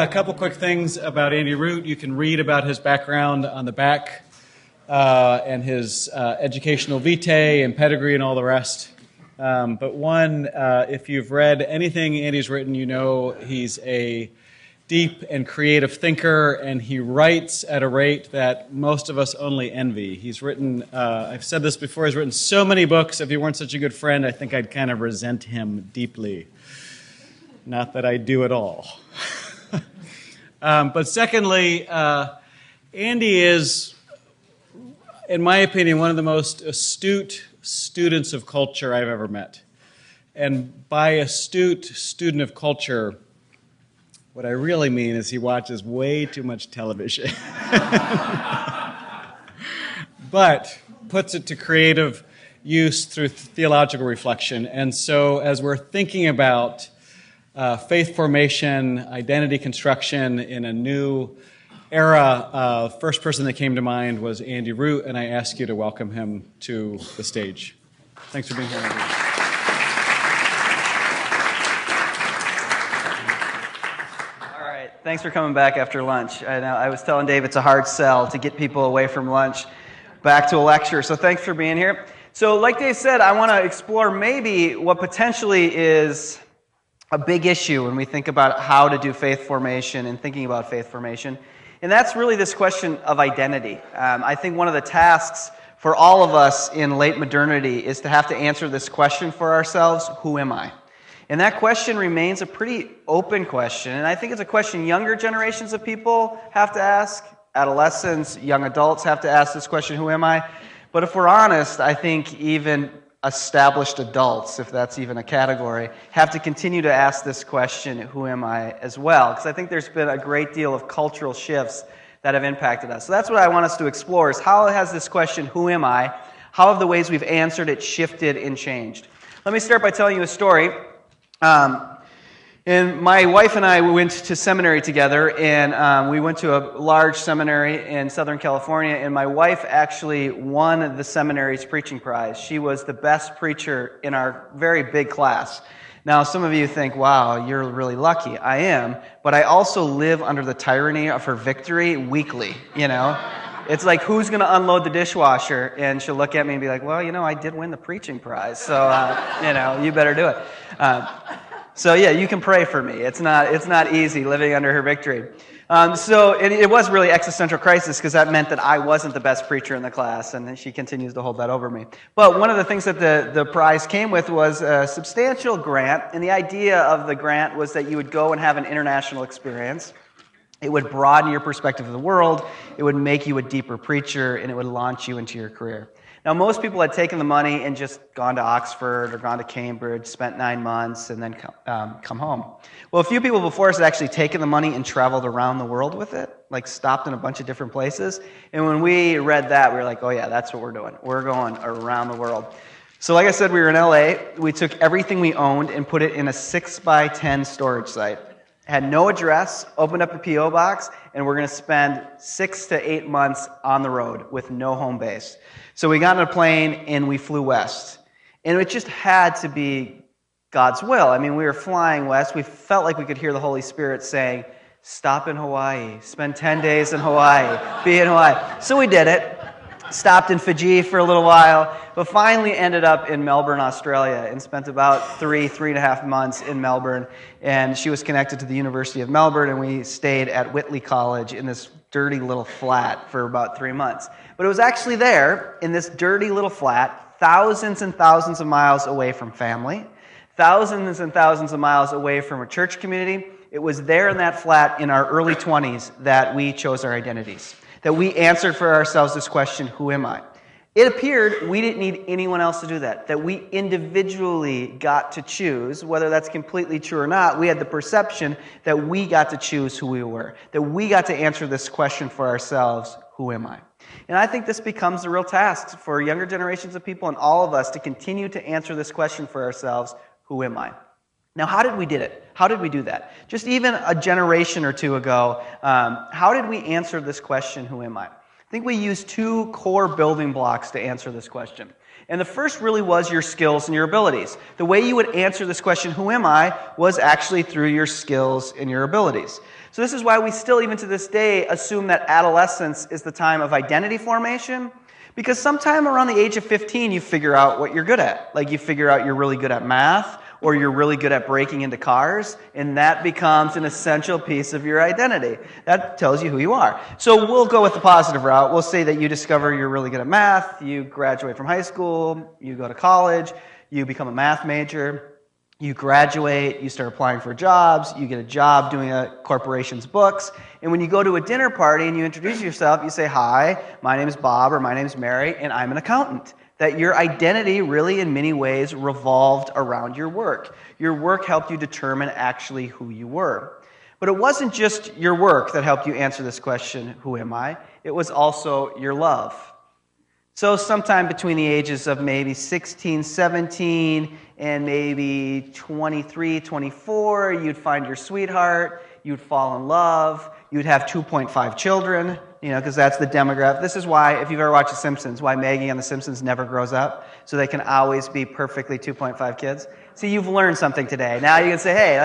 a couple quick things about Andy Root. You can read about his background on the back and his educational vitae and pedigree and all the rest. But one, if you've read anything Andy's written, you know he's a deep and creative thinker, and he writes at a rate that most of us only envy. He's written, I've said this before, he's written so many books. If he weren't such a good friend, I think I'd kind of resent him deeply. Not that I do at all. But secondly, Andy is, in my opinion, one of the most astute students of culture I've ever met. And by astute student of culture, what I really mean is he watches way too much television. But puts it to creative use through theological reflection. And so as we're thinking about faith formation, identity construction in a new era, first person that came to mind was Andy Root, and I ask you to welcome him to the stage. Thanks for being here, Andy. All right, thanks for coming back after lunch. I was telling Dave it's a hard sell to get people away from lunch back to a lecture, so thanks for being here. So like Dave said, I want to explore maybe what potentially is a big issue when we think about how to do faith formation and thinking about faith formation. And that's really this question of identity. I think one of the tasks for all of us in late modernity is to have to answer this question for ourselves: who am I? And that question remains a pretty open question. And I think it's a question younger generations of people have to ask. Adolescents, young adults have to ask this question: who am I? But if we're honest, I think even established adults, if that's even a category, have to continue to ask this question, who am I, as well? Because I think there's been a great deal of cultural shifts that have impacted us. So that's what I want us to explore, is how has this question, who am I, how have the ways we've answered it shifted and changed? Let me start by telling you a story. And my wife and I, we went to seminary together, and we went to a large seminary in Southern California, and my wife actually won the seminary's preaching prize. She was the best preacher in our very big class. Now, some of you think, wow, you're really lucky. I am, but I also live under the tyranny of her victory weekly, you know? It's like, who's going to unload the dishwasher? And she'll look at me and be like, well, you know, I did win the preaching prize, so, you know, you better do it. So yeah, you can pray for me. It's not easy living under her victory. So it was really existential crisis, because that meant that I wasn't the best preacher in the class, and she continues to hold that over me. But one of the things that the prize came with was a substantial grant, and the idea of the grant was that you would go and have an international experience. It would broaden your perspective of the world, it would make you a deeper preacher, and it would launch you into your career. Now, most people had taken the money and just gone to Oxford or gone to Cambridge, spent 9 months, and then come home. Well, a few people before us had actually taken the money and traveled around the world with it, like stopped in a bunch of different places. And when we read that, we were like, oh yeah, that's what we're doing. We're going around the world. So like I said, we were in LA. We took everything we owned and put it in a 6x10 storage site. Had no address, opened up a P.O. box, and we're going to spend 6 to 8 months on the road with no home base. So we got on a plane and we flew west. And it just had to be God's will. I mean, we were flying west. We felt like we could hear the Holy Spirit saying, stop in Hawaii, spend 10 days in Hawaii, be in Hawaii. So we did it. Stopped in Fiji for a little while, but finally ended up in Melbourne, Australia, and spent about 3.5 months in Melbourne. And she was connected to the University of Melbourne, and we stayed at Whitley College in this dirty little flat for about 3 months. But it was actually there, in this dirty little flat, thousands and thousands of miles away from family, thousands and thousands of miles away from a church community. It was there in that flat in our early 20s that we chose our identities, that we answered for ourselves this question, who am I? It appeared we didn't need anyone else to do that we individually got to choose. Whether that's completely true or not, we had the perception that we got to choose who we were, that we got to answer this question for ourselves, who am I? And I think this becomes a real task for younger generations of people and all of us to continue to answer this question for ourselves, who am I? Now, how did we do it? How did we do that? Just even a generation or two ago, how did we answer this question, who am I? I think we used 2 core building blocks to answer this question. And the first really was your skills and your abilities. The way you would answer this question, who am I, was actually through your skills and your abilities. So this is why we still, even to this day, assume that adolescence is the time of identity formation, because sometime around the age of 15, you figure out what you're good at. Like you figure out you're really good at math, or you're really good at breaking into cars, and that becomes an essential piece of your identity. That tells you who you are. So we'll go with the positive route. We'll say that you discover you're really good at math, you graduate from high school, you go to college, you become a math major, you graduate, you start applying for jobs, you get a job doing a corporation's books, and when you go to a dinner party and you introduce yourself, you say, "Hi, my name is Bob," or "My name is Mary, and I'm an accountant." That your identity really in many ways revolved around your work. Your work helped you determine actually who you were. But it wasn't just your work that helped you answer this question, who am I? It was also your love. So sometime between the ages of maybe 16, 17, and maybe 23, 24, you'd find your sweetheart, you'd fall in love, you'd have 2.5 children, because that's the demographic. This is why, if you've ever watched The Simpsons, why Maggie on The Simpsons never grows up, so they can always be perfectly 2.5 kids. See, you've learned something today. Now you can say, hey,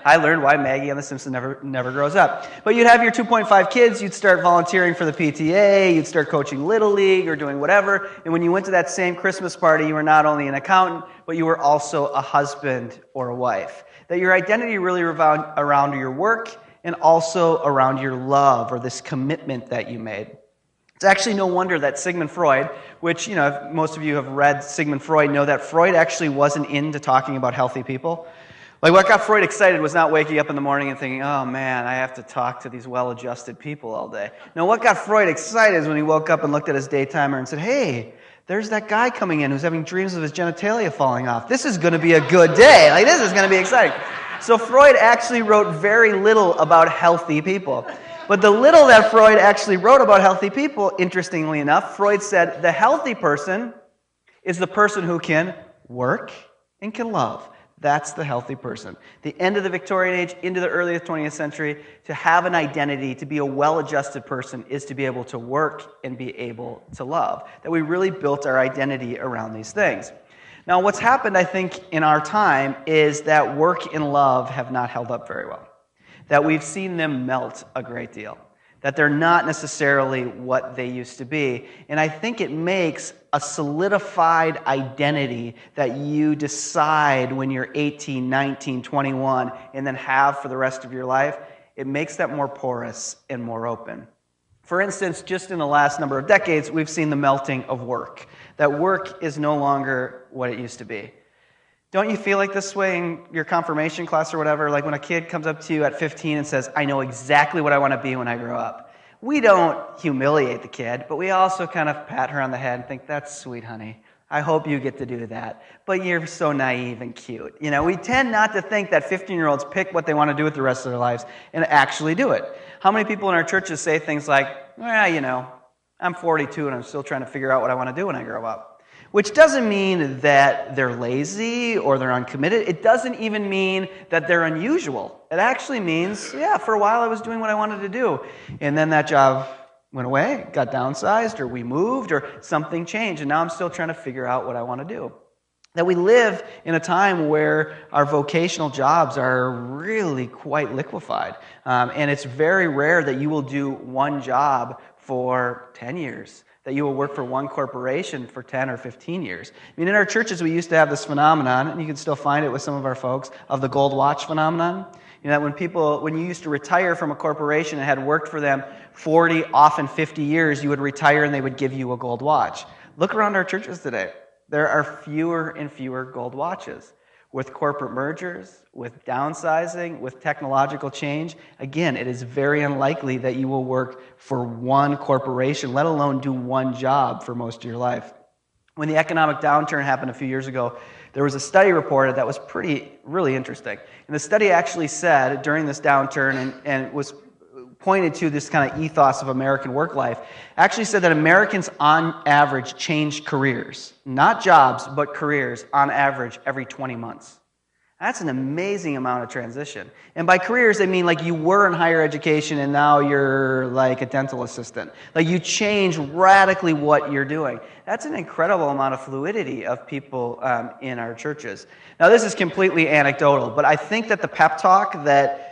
I learned why Maggie on The Simpsons never grows up. But you'd have your 2.5 kids, you'd start volunteering for the PTA, you'd start coaching Little League or doing whatever, and when you went to that same Christmas party, you were not only an accountant, but you were also a husband or a wife. That your identity really revolved around your work and also around your love or this commitment that you made. It's actually no wonder that Sigmund Freud, which, if most of you have read Sigmund Freud, know that Freud actually wasn't into talking about healthy people. Like what got Freud excited was not waking up in the morning and thinking, oh man, I have to talk to these well-adjusted people all day. No, what got Freud excited is when he woke up and looked at his daytimer and said, hey, there's that guy coming in who's having dreams of his genitalia falling off. This is going to be a good day. This is going to be exciting. So Freud actually wrote very little about healthy people. But the little that Freud actually wrote about healthy people, interestingly enough, Freud said the healthy person is the person who can work and can love. That's the healthy person. The end of the Victorian age into the early 20th century, to have an identity, to be a well-adjusted person, is to be able to work and be able to love. That we really built our identity around these things. Now, what's happened, I think, in our time is that work and love have not held up very well. That we've seen them melt a great deal. That they're not necessarily what they used to be. And I think it makes a solidified identity that you decide when you're 18, 19, 21, and then have for the rest of your life, it makes that more porous and more open. For instance, just in the last number of decades, we've seen the melting of work. That work is no longer what it used to be. Don't you feel like this way in your confirmation class or whatever? Like when a kid comes up to you at 15 and says, I know exactly what I want to be when I grow up. We don't humiliate the kid, but we also kind of pat her on the head and think, that's sweet, honey. I hope you get to do that. But you're so naive and cute. We tend not to think that 15-year-olds pick what they want to do with the rest of their lives and actually do it. How many people in our churches say things like, well, I'm 42 and I'm still trying to figure out what I want to do when I grow up? Which doesn't mean that they're lazy or they're uncommitted. It doesn't even mean that they're unusual. It actually means, yeah, for a while I was doing what I wanted to do. And then that job went away, got downsized, or we moved, or something changed. And now I'm still trying to figure out what I want to do. That we live in a time where our vocational jobs are really quite liquefied. And it's very rare that you will do one job for 10 years. That you will work for one corporation for 10 or 15 years. In our churches, we used to have this phenomenon, and you can still find it with some of our folks, of the gold watch phenomenon. That when you used to retire from a corporation and had worked for them 40, often 50 years, you would retire and they would give you a gold watch. Look around our churches today. There are fewer and fewer gold watches. With corporate mergers, with downsizing, with technological change, again, it is very unlikely that you will work for one corporation, let alone do one job for most of your life. When the economic downturn happened a few years ago, there was a study reported that was really interesting. And the study actually said during this downturn, and was pointed to this kind of ethos of American work life, actually said that Americans on average changed careers, not jobs, but careers on average every 20 months. That's an amazing amount of transition. And by careers, I mean like you were in higher education and now you're like a dental assistant. Like you change radically what you're doing. That's an incredible amount of fluidity of people in our churches. Now this is completely anecdotal, but I think that the pep talk that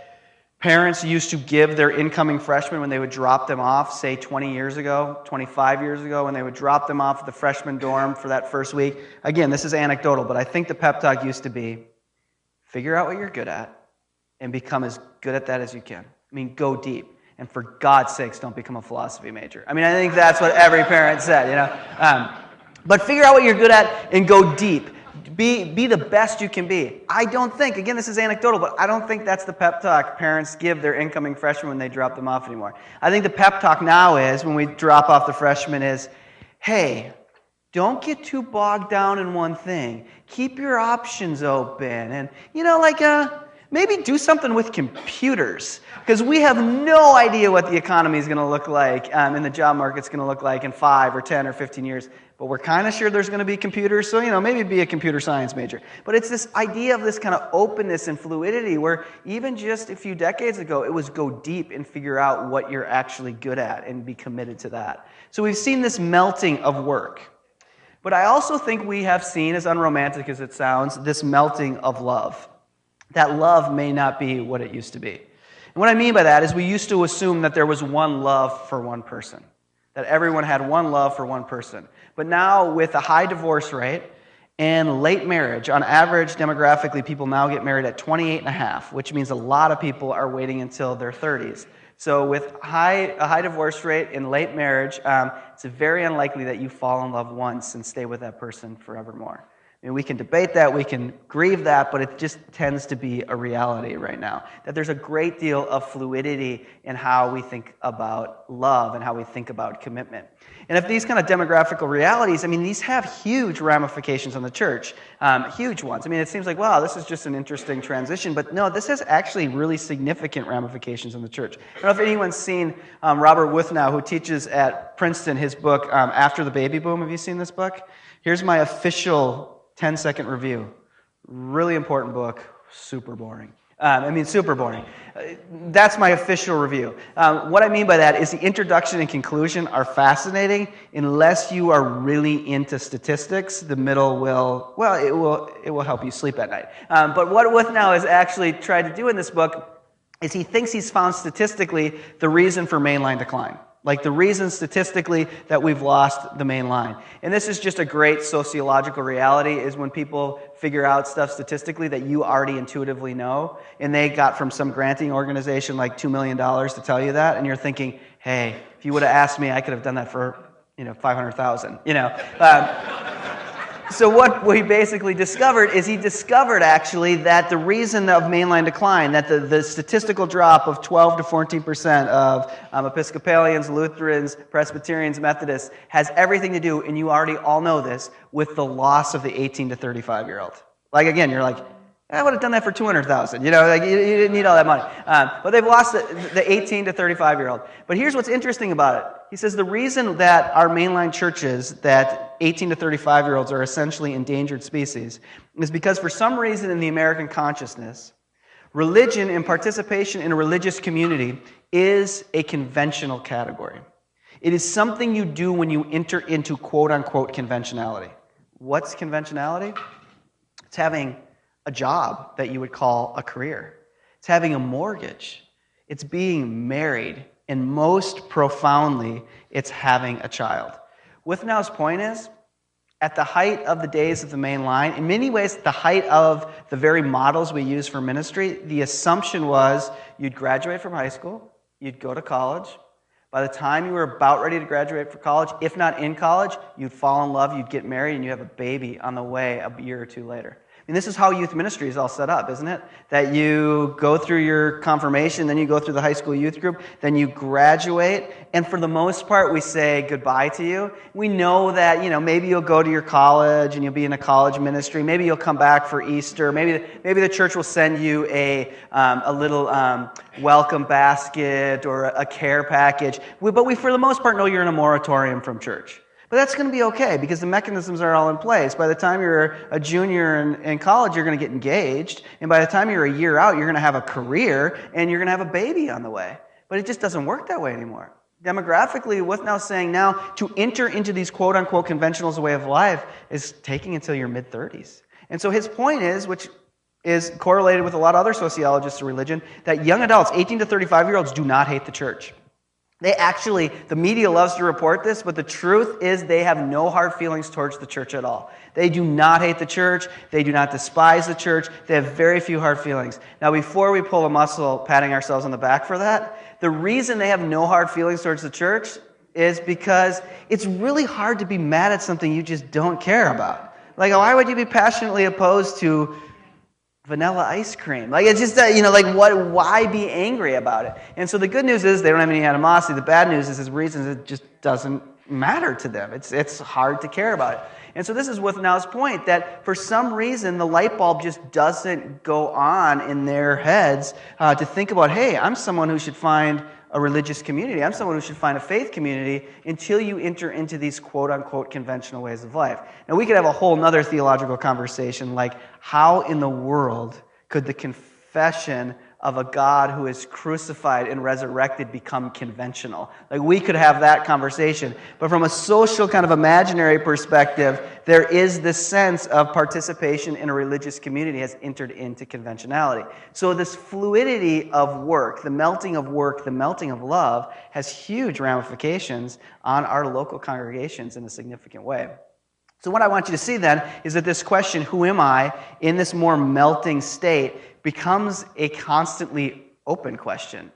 Parents used to give their incoming freshmen when they would drop them off, say 20 years ago, 25 years ago, when they would drop them off at the freshman dorm for that first week. Again, this is anecdotal, but I think the pep talk used to be, figure out what you're good at and become as good at that as you can. I mean, go deep. And for God's sakes, don't become a philosophy major. I mean, I think that's what every parent said, you know. But figure out what you're good at and go deep. Be the best you can be. I don't think, again, this is anecdotal, but I don't think that's the pep talk parents give their incoming freshmen when they drop them off anymore. I think the pep talk now is, when we drop off the freshmen, is, hey, don't get too bogged down in one thing. Keep your options open. And, you know, like, maybe do something with computers, because we have no idea what the economy is going to look like and the job market's going to look like in 5 or 10 or 15 years. But we're kind of sure there's going to be computers, so, you know, maybe be a computer science major. But it's this idea of this kind of openness and fluidity where even just a few decades ago, it was go deep and figure out what you're actually good at and be committed to that. So we've seen this melting of work. But I also think we have seen, as unromantic as it sounds, this melting of love. That love may not be what it used to be. And what I mean by that is we used to assume that there was one love for one person, that everyone had one love for one person. But now, with a high divorce rate and late marriage, on average, demographically, people now get married at 28 and a half, which means a lot of people are waiting until their 30s. So with a high divorce rate and late marriage, it's very unlikely that you fall in love once and stay with that person forevermore. I mean, we can debate that, we can grieve that, but it just tends to be a reality right now. That there's a great deal of fluidity in how we think about love and how we think about commitment. And if these kind of demographical realities, I mean, these have huge ramifications on the church, huge ones. I mean, it seems like, wow, this is just an interesting transition, but no, this has actually really significant ramifications on the church. I don't know if anyone's seen Robert Wuthnow, who teaches at Princeton, his book, After the Baby Boom. Have you seen this book? Here's my official 10-second review. Really important book, super boring. Super boring. That's my official review. What I mean by that is the introduction and conclusion are fascinating. Unless you are really into statistics, the middle will help you sleep at night. But what Wuthnow has actually tried to do in this book is he thinks he's found statistically the reason for mainline decline. Like the reason statistically that we've lost the main line. And this is just a great sociological reality, is when people figure out stuff statistically that you already intuitively know, and they got from some granting organization like $2 million to tell you that, and you're thinking, hey, if you would have asked me, I could have done that for, $500,000, So what we basically discovered is he discovered actually that the reason of mainline decline, that the statistical drop of 12 to 14% of Episcopalians, Lutherans, Presbyterians, Methodists has everything to do, and you already all know this, with the loss of the 18 to 35-year-old. Like, again, you're like, I would have done that for $200,000. You didn't need all that money. But they've lost the 18 to 35-year-old. But here's what's interesting about it. He says the reason that our mainline churches, that 18 to 35-year-olds are essentially endangered species, is because for some reason in the American consciousness, religion and participation in a religious community is a conventional category. It is something you do when you enter into quote-unquote conventionality. What's conventionality? It's having a job that you would call a career. It's having a mortgage. It's being married. And most profoundly, it's having a child. Wuthnow's point is, at the height of the days of the main line, in many ways, the height of the very models we use for ministry, the assumption was you'd graduate from high school, you'd go to college. By the time you were about ready to graduate from college, if not in college, you'd fall in love, you'd get married, and you have a baby on the way a year or two later. And this is how youth ministry is all set up, isn't it? That you go through your confirmation, then you go through the high school youth group, then you graduate, and for the most part, we say goodbye to you. We know that, maybe you'll go to your college and you'll be in a college ministry. Maybe you'll come back for Easter. Maybe the church will send you a little welcome basket or a care package. But we, for the most part, know you're in a moratorium from church. But that's going to be okay because the mechanisms are all in place. By the time you're a junior in college, you're going to get engaged. And by the time you're a year out, you're going to have a career and you're going to have a baby on the way. But it just doesn't work that way anymore. Demographically, what's now saying now to enter into these quote-unquote conventionals way of life is taking until your mid-30s. And so his point is, which is correlated with a lot of other sociologists of religion, that young adults, 18 to 35-year-olds, do not hate the church. They actually, the media loves to report this, but the truth is they have no hard feelings towards the church at all. They do not hate the church. They do not despise the church. They have very few hard feelings. Now, before we pull a muscle patting ourselves on the back for that, the reason they have no hard feelings towards the church is because it's really hard to be mad at something you just don't care about. Like, why would you be passionately opposed to vanilla ice cream? Like, it's just, why be angry about it? And so the good news is they don't have any animosity. The bad news is his reasons it just doesn't matter to them. It's hard to care about it. And so this is Withnow's point, that for some reason the light bulb just doesn't go on in their heads to think about, hey, I'm someone who should find a religious community. I'm someone who should find a faith community, until you enter into these quote-unquote conventional ways of life. Now, we could have a whole other theological conversation, like how in the world could the confession of a God who is crucified and resurrected become conventional? Like, we could have that conversation. But from a social kind of imaginary perspective, there is this sense of participation in a religious community has entered into conventionality. So this fluidity of work, the melting of work, the melting of love, has huge ramifications on our local congregations in a significant way. So what I want you to see then is that this question, who am I, in this more melting state, becomes a constantly open question.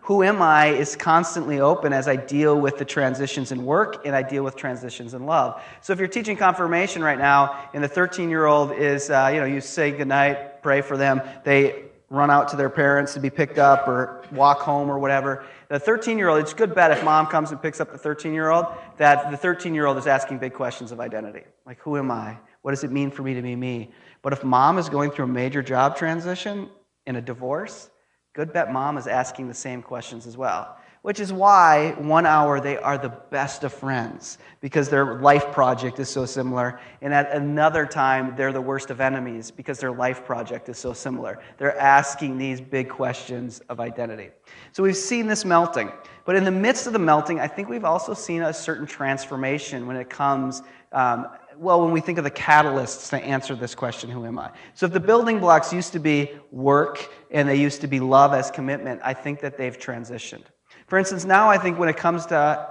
Who am I is constantly open as I deal with the transitions in work and I deal with transitions in love. So if you're teaching confirmation right now and the 13-year-old is, you say goodnight, pray for them, they run out to their parents to be picked up or walk home or whatever. The 13-year-old, it's a good bet if mom comes and picks up the 13-year-old, that the 13-year-old is asking big questions of identity. Like, who am I? What does it mean for me to be me? But if mom is going through a major job transition and a divorce, good bet mom is asking the same questions as well. Which is why 1 hour they are the best of friends, because their life project is so similar. And at another time, they're the worst of enemies because their life project is so similar. They're asking these big questions of identity. So we've seen this melting. But in the midst of the melting, I think we've also seen a certain transformation when it comes, when we think of the catalysts to answer this question, who am I? So if the building blocks used to be work and they used to be love as commitment, I think that they've transitioned. For instance, now I think when it comes to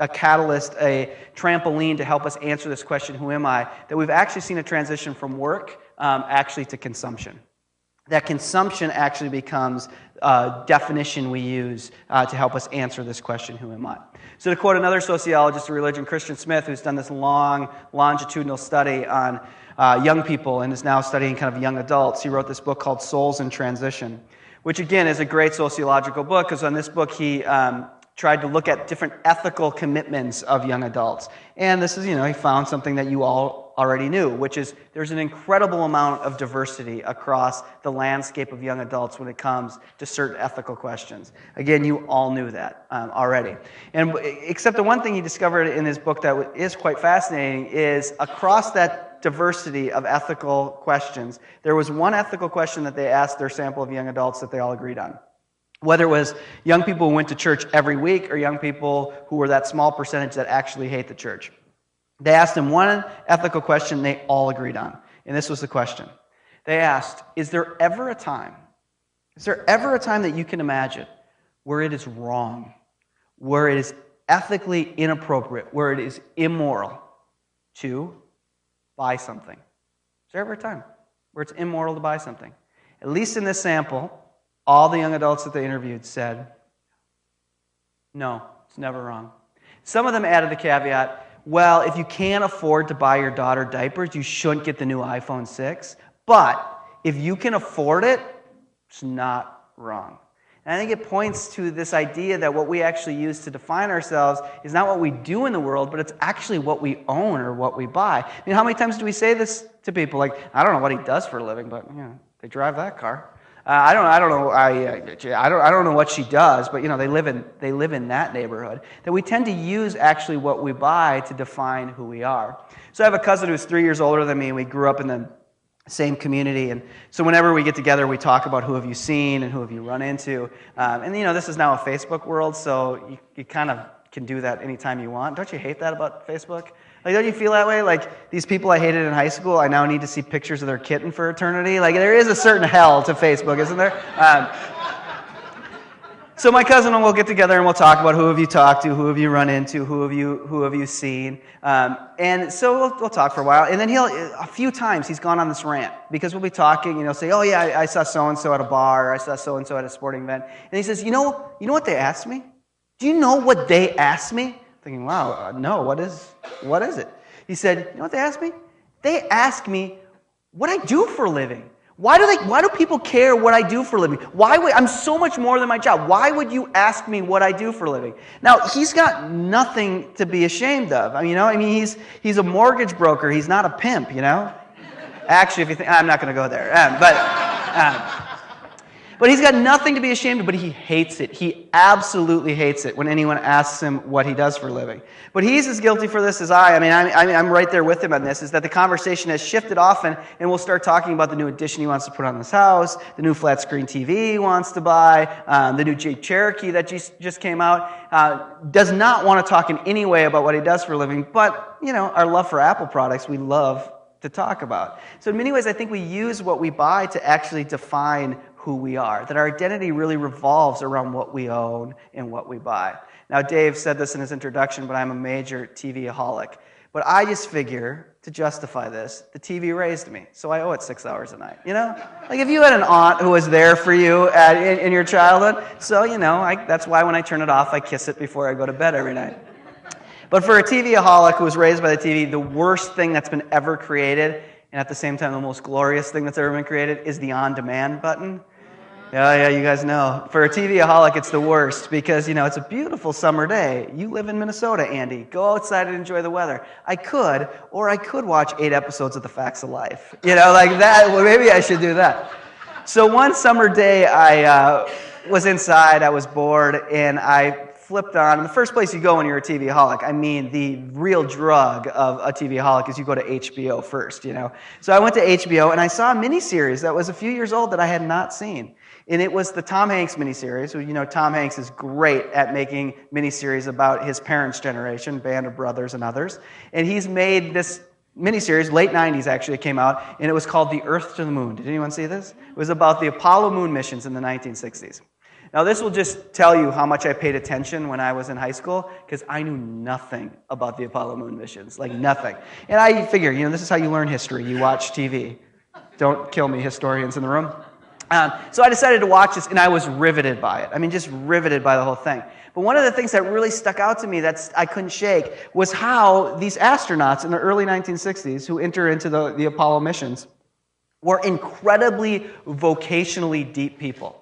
a catalyst, a trampoline to help us answer this question, who am I, that we've actually seen a transition from work actually to consumption. That consumption actually becomes a definition we use to help us answer this question, who am I? So to quote another sociologist of religion, Christian Smith, who's done this long, longitudinal study on young people and is now studying kind of young adults, he wrote this book called Souls in Transition, which again is a great sociological book, because on this book he tried to look at different ethical commitments of young adults. And this is, he found something that you all already knew, which is there's an incredible amount of diversity across the landscape of young adults when it comes to certain ethical questions. Again, you all knew that already. And except the one thing he discovered in his book that is quite fascinating is across that diversity of ethical questions, there was one ethical question that they asked their sample of young adults that they all agreed on. Whether it was young people who went to church every week or young people who were that small percentage that actually hate the church. They asked them one ethical question they all agreed on. And this was the question. They asked, is there ever a time that you can imagine where it is wrong, where it is ethically inappropriate, where it is immoral to buy something? Is there ever a time where it's immoral to buy something? At least in this sample, all the young adults that they interviewed said, no, it's never wrong. Some of them added the caveat, well, if you can't afford to buy your daughter diapers, you shouldn't get the new iPhone 6. But if you can afford it, it's not wrong. And I think it points to this idea that what we actually use to define ourselves is not what we do in the world, but it's actually what we own or what we buy. I mean, how many times do we say this to people? Like, I don't know what he does for a living, but they drive that car. I don't know what she does, but they live in that neighborhood. That we tend to use actually what we buy to define who we are. So I have a cousin who's 3 years older than me, and we grew up in the same community. And so whenever we get together, we talk about who have you seen and who have you run into. And this is now a Facebook world, so you kind of can do that anytime you want. Don't you hate that about Facebook? Like, don't you feel that way? Like, these people I hated in high school, I now need to see pictures of their kitten for eternity. Like, there is a certain hell to Facebook, isn't there? So my cousin and we'll get together and we'll talk about who have you talked to, who have you run into, who have you seen, and so we'll talk for a while. And then a few times he's gone on this rant because we'll be talking and he'll say, "Oh yeah, I saw so and so at a bar, or I saw so and so at a sporting event," and he says, "You know what they asked me? Do you know what they asked me?" Thinking, "Wow, no, what is it?" He said, "You know what they asked me? They asked me what I do for a living. Why do people care what I do for a living? I'm so much more than my job. Why would you ask me what I do for a living?" Now, he's got nothing to be ashamed of. He's a mortgage broker. He's not a pimp, Actually, if you think, I'm not going to go there. But he's got nothing to be ashamed of, but he hates it. He absolutely hates it when anyone asks him what he does for a living. But he's as guilty for this as I. I'm right there with him on this, is that the conversation has shifted often, and we'll start talking about the new addition he wants to put on this house, the new flat screen TV he wants to buy, the new Jeep Cherokee that just came out. Does not want to talk in any way about what he does for a living, but, our love for Apple products, we love to talk about. So in many ways, I think we use what we buy to actually define who we are, that our identity really revolves around what we own and what we buy. Now, Dave said this in his introduction, but I'm a major TV-aholic. But I just figure, to justify this, the TV raised me, so I owe it 6 hours a night, Like, if you had an aunt who was there for you in your childhood, so, that's why when I turn it off, I kiss it before I go to bed every night. But for a TV-aholic who was raised by the TV, the worst thing that's been ever created, and at the same time the most glorious thing that's ever been created, is the on-demand button. Yeah, you guys know. For a TV-aholic, it's the worst because, it's a beautiful summer day. You live in Minnesota, Andy. Go outside and enjoy the weather. I could watch 8 episodes of The Facts of Life. Like that. Well, maybe I should do that. So one summer day, I was inside. I was bored, and I flipped on. And the first place you go when you're a TV-aholic, the real drug of a TV-aholic is you go to HBO first, So I went to HBO, and I saw a miniseries that was a few years old that I had not seen. And it was the Tom Hanks miniseries. Tom Hanks is great at making miniseries about his parents' generation, Band of Brothers and others. And he's made this miniseries, late 90s actually, it came out, and it was called The Earth to the Moon. Did anyone see this? It was about the Apollo moon missions in the 1960s. Now, this will just tell you how much I paid attention when I was in high school, because I knew nothing about the Apollo moon missions, like nothing. And I figure, this is how you learn history. You watch TV. Don't kill me, historians in the room. So I decided to watch this, and I was riveted by it. Just riveted by the whole thing. But one of the things that really stuck out to me that I couldn't shake was how these astronauts in the early 1960s who enter into the Apollo missions were incredibly vocationally deep people.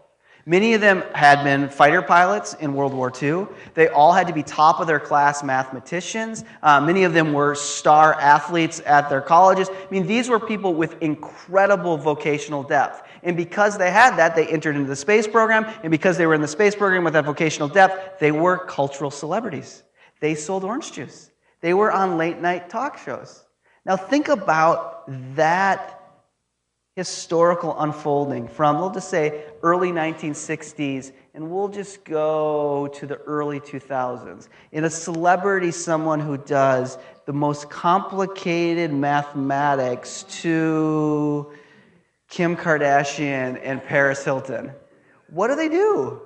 Many of them had been fighter pilots in World War II. They all had to be top of their class mathematicians. Many of them were star athletes at their colleges. These were people with incredible vocational depth. And because they had that, they entered into the space program. And because they were in the space program with that vocational depth, they were cultural celebrities. They sold orange juice. They were on late-night talk shows. Now think about that historical unfolding from, we'll just say, early 1960s, and we'll just go to the early 2000s. In a celebrity, someone who does the most complicated mathematics to Kim Kardashian and Paris Hilton. What do they do?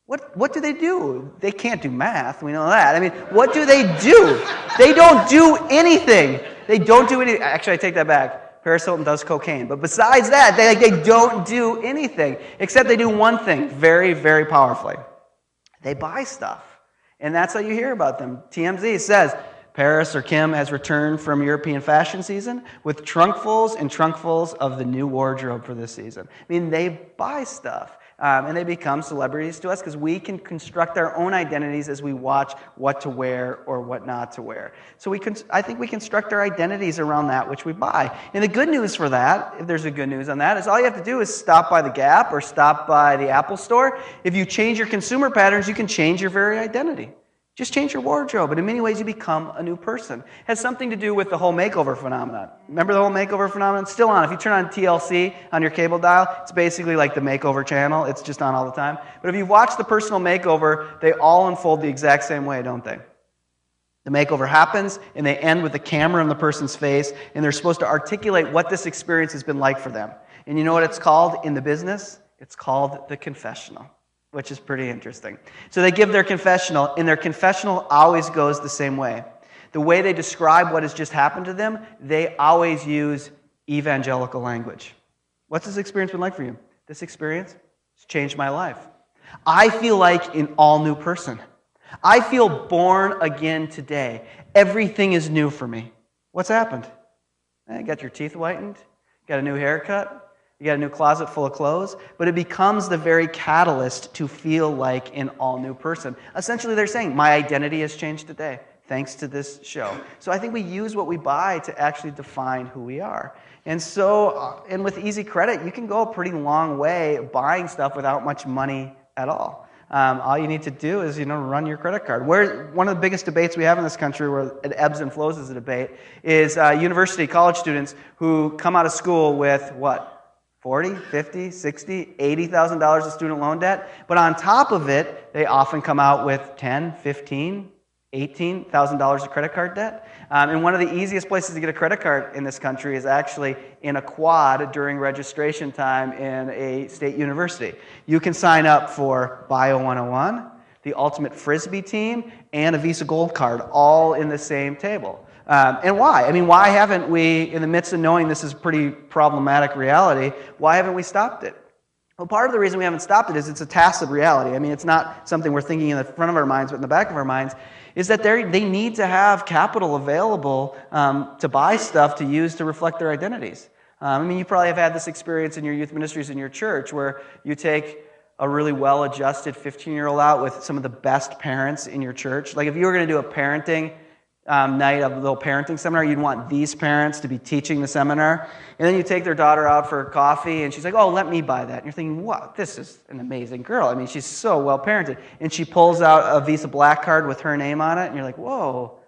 What do they do? They can't do math, we know that. What do they do? They don't do anything. They don't do anything. Actually, I take that back. Paris Hilton does cocaine. But besides that, they don't do anything, except they do one thing very, very powerfully. They buy stuff. And that's how you hear about them. TMZ says, Paris or Kim has returned from European fashion season with trunkfuls and trunkfuls of the new wardrobe for this season. They buy stuff. And they become celebrities to us because we can construct our own identities as we watch what to wear or what not to wear. So I think we construct our identities around that which we buy. And the good news for that, if there's a good news on that, is all you have to do is stop by the Gap or stop by the Apple Store. If you change your consumer patterns, you can change your very identity. Just change your wardrobe, and in many ways you become a new person. It has something to do with the whole makeover phenomenon. Remember the whole makeover phenomenon? It's still on. If you turn on TLC on your cable dial, it's basically like the makeover channel. It's just on all the time. But if you watch the personal makeover, they all unfold the exact same way, don't they? The makeover happens, and they end with the camera in the person's face, and they're supposed to articulate what this experience has been like for them. And you know what it's called in the business? It's called the confessional, which is pretty interesting. So they give their confessional, and their confessional always goes the same way. The way they describe what has just happened to them, they always use evangelical language. What's this experience been like for you? This experience has changed my life. I feel like an all-new person. I feel born again today. Everything is new for me. What's happened? You got your teeth whitened, you got a new haircut, you got a new closet full of clothes, but it becomes the very catalyst to feel like an all-new person. Essentially, they're saying, my identity has changed today, thanks to this show. So I think we use what we buy to actually define who we are. And so, and with easy credit, you can go a pretty long way buying stuff without much money at all. All you need to do is, run your credit card. One of the biggest debates we have in this country, where it ebbs and flows as a debate, is university college students who come out of school with what? $40,000, $50,000, $60,000, $80,000 of student loan debt. But on top of it, they often come out with $10,000, $15,000, $18,000 of credit card debt. And one of the easiest places to get a credit card in this country is actually in a quad during registration time in a state university. You can sign up for Bio 101, the Ultimate Frisbee team, and a Visa Gold card all in the same table. And why? I mean, why haven't we, in the midst of knowing this is a pretty problematic reality, why haven't we stopped it? Well, part of the reason we haven't stopped it is it's a tacit reality. I mean, it's not something we're thinking in the front of our minds, but in the back of our minds, is that they need to have capital available to buy stuff to use to reflect their identities. I mean, you probably have had this experience in your youth ministries in your church where you take a really well-adjusted 15-year-old out with some of the best parents in your church. Like if you were going to do a parenting night, a little parenting seminar, you'd want these parents to be teaching the seminar. And then you take their daughter out for coffee, and she's like, oh, let me buy that. And you're thinking, wow, this is an amazing girl. I mean, she's so well-parented. And she pulls out a Visa Black card with her name on it, and you're like, whoa,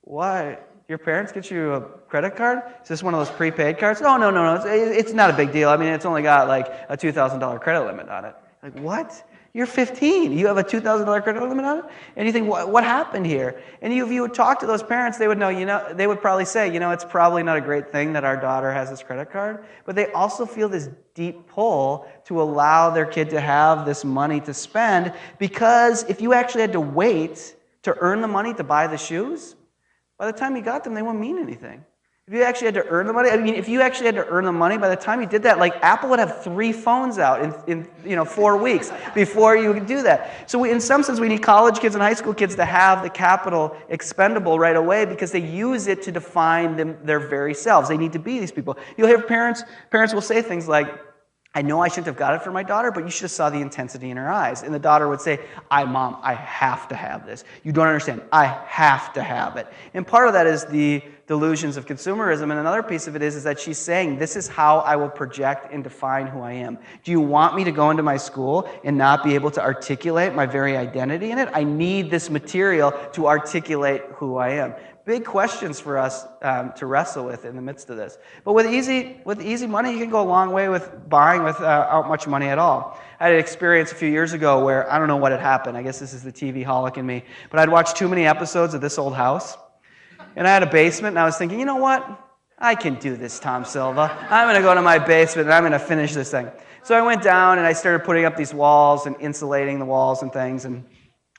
why? Your parents get you a credit card? Is this one of those prepaid cards? Oh, no. It's not a big deal. I mean, it's only got like a $2,000 credit limit on it. Like, what? You're 15. You have a $2,000 credit limit on it? And you think, what happened here? And if you would talk to those parents, they would know, they would probably say, it's probably not a great thing that our daughter has this credit card. But they also feel this deep pull to allow their kid to have this money to spend, because if you actually had to wait to earn the money to buy the shoes, by the time you got them, they won't mean anything. If you actually had to earn the money, if you actually had to earn the money, by the time you did that, like Apple would have 3 phones out in 4 weeks before you could do that. So in some sense, we need college kids and high school kids to have the capital expendable right away, because they use it to define their very selves. They need to be these people. You'll hear parents will say things like, I know I shouldn't have got it for my daughter, but you should have saw the intensity in her eyes. And the daughter would say, Mom, I have to have this. You don't understand. I have to have it. And part of that is the delusions of consumerism. And another piece of it is that she's saying, this is how I will project and define who I am. Do you want me to go into my school and not be able to articulate my very identity in it? I need this material to articulate who I am. Big questions for us to wrestle with in the midst of this. But with easy money, you can go a long way with buying without much money at all. I had an experience a few years ago where I don't know what had happened. I guess this is the TV holic in me. But I'd watched too many episodes of This Old House. And I had a basement, and I was thinking, you know what? I can do this, Tom Silva. I'm going to go to my basement, and I'm going to finish this thing. So I went down, and I started putting up these walls and insulating the walls and things. And